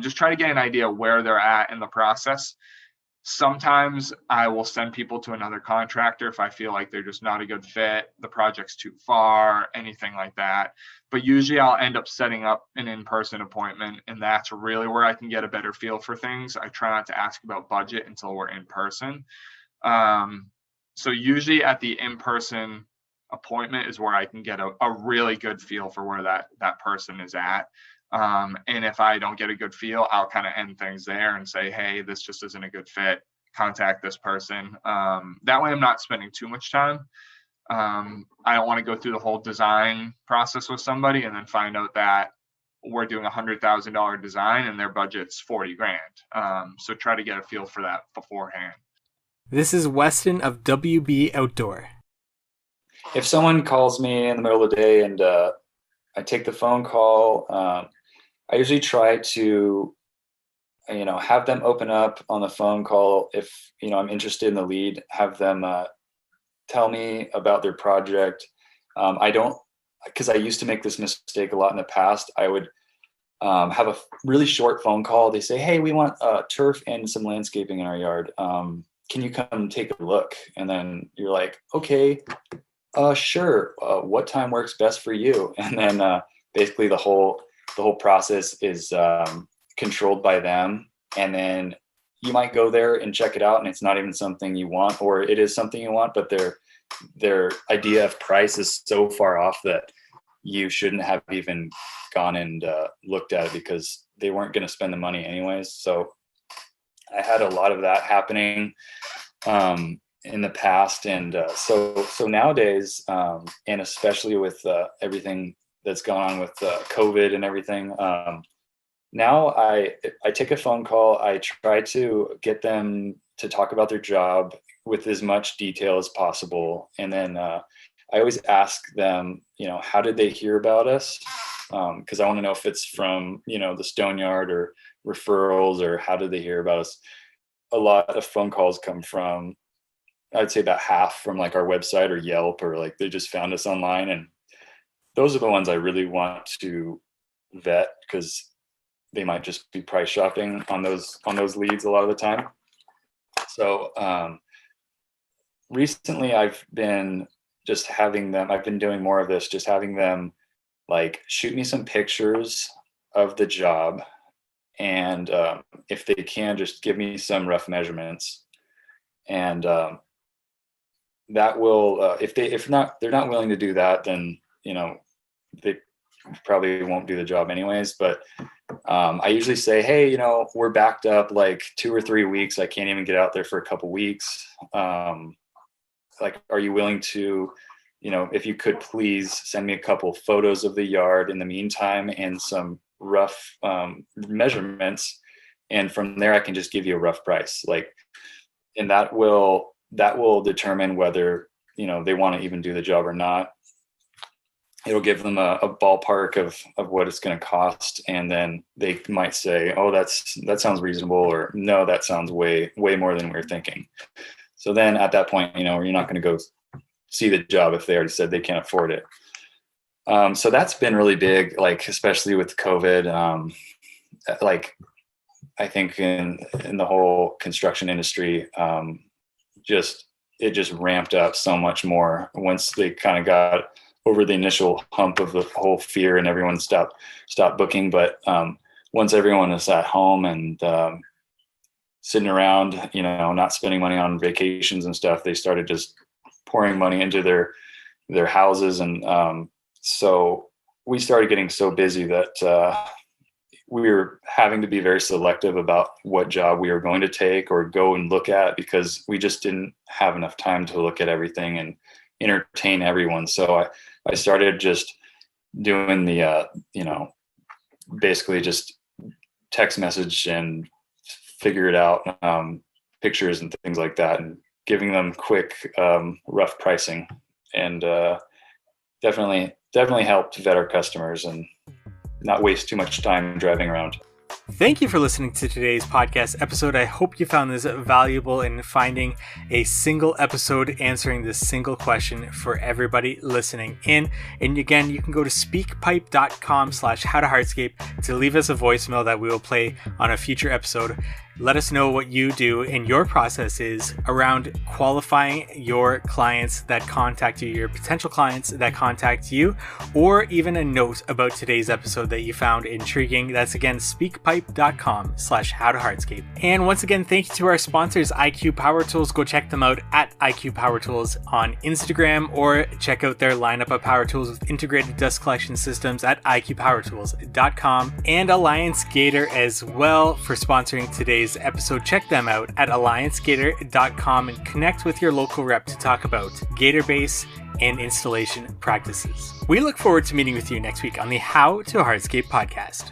Just try to get an idea where they're at in the process. Sometimes I will send people to another contractor if I feel like they're just not a good fit, the project's too far, anything like that. But usually I'll end up setting up an in-person appointment, and that's really where I can get a better feel for things. I try not to ask about budget until we're in person. So usually at the in-person appointment is where I can get a really good feel for where that person is at. And if I don't get a good feel, I'll kind of end things there and say, hey, this just isn't a good fit. Contact this person. That way I'm not spending too much time. I don't want to go through the whole design process with somebody and then find out that we're doing $100,000 design and their budget's $40,000. So try to get a feel for that beforehand. This is Weston of WB Outdoor. If someone calls me in the middle of the day and I take the phone call, I usually try to, have them open up on the phone call. If, I'm interested in the lead, have them tell me about their project. Because I used to make this mistake a lot in the past. I would have a really short phone call. They say, hey, we want turf and some landscaping in our yard. Can you come take a look? And then you're like, okay, sure. What time works best for you? And then basically the whole process is controlled by them. And then you might go there and check it out, and it's not even something you want, or it is something you want, but their idea of price is so far off that you shouldn't have even gone and looked at it because they weren't going to spend the money anyways. So I had a lot of that happening in the past. And so nowadays, and especially with everything that's going on with COVID and everything, now I take a phone call. I try to get them to talk about their job with as much detail as possible. And then I always ask them, how did they hear about us? Because I want to know if it's from, the Stone Yard or referrals, or how did they hear about us? A lot of phone calls come from, I'd say about half from like our website or Yelp, or like they just found us online. And those are the ones I really want to vet, because they might just be price shopping on those leads a lot of the time. So recently I've been just having them, I've been doing more of this, just having them like shoot me some pictures of the job. And if they can, just give me some rough measurements. And that will, if they're not willing to do that, then, you know, they probably won't do the job anyways. But I usually say, hey, you know, we're backed up like 2 or 3 weeks. I can't even get out there for a couple weeks. Like, are you willing to, you know, if you could please send me a couple photos of the yard in the meantime and some rough measurements. And from there, I can just give you a rough price. Like, and that will determine whether, you know, they want to even do the job or not. It'll give them a ballpark of what it's going to cost. And then they might say, oh, that sounds reasonable, or no, that sounds way more than we were thinking. So then at that point, you know, you're not going to go see the job if they already said they can't afford it. So that's been really big, like, especially with COVID. Like, I think in the whole construction industry, it just ramped up so much more once they kind of got over the initial hump of the whole fear and everyone stopped booking. But once everyone is at home and sitting around, you know, not spending money on vacations and stuff, they started just pouring money into their houses. And so we started getting so busy that we were having to be very selective about what job we were going to take or go and look at, because we just didn't have enough time to look at everything and entertain everyone. So I started just doing the, you know, basically just text message and figure it out, pictures and things like that, and giving them quick, rough pricing, and definitely helped vet our customers and not waste too much time driving around. Thank you for listening to today's podcast episode. I hope you found this valuable in finding a single episode answering this single question for everybody listening in. And again, you can go to speakpipe.com/howtohardscape to leave us a voicemail that we will play on a future episode. Let us know what you do and your process is around qualifying your clients that contact you, your potential clients that contact you, or even a note about today's episode that you found intriguing. That's again, speakpipe.com/howtohardscape. And once again, thank you to our sponsors, IQ Power Tools. Go check them out at IQ Power Tools on Instagram, or check out their lineup of power tools with integrated dust collection systems at iqpowertools.com. And Alliance Gator as well for sponsoring today's episode. Check them out at alliancegator.com and connect with your local rep to talk about Gator base and installation practices. We look forward to meeting with you next week on the How to Hardscape podcast.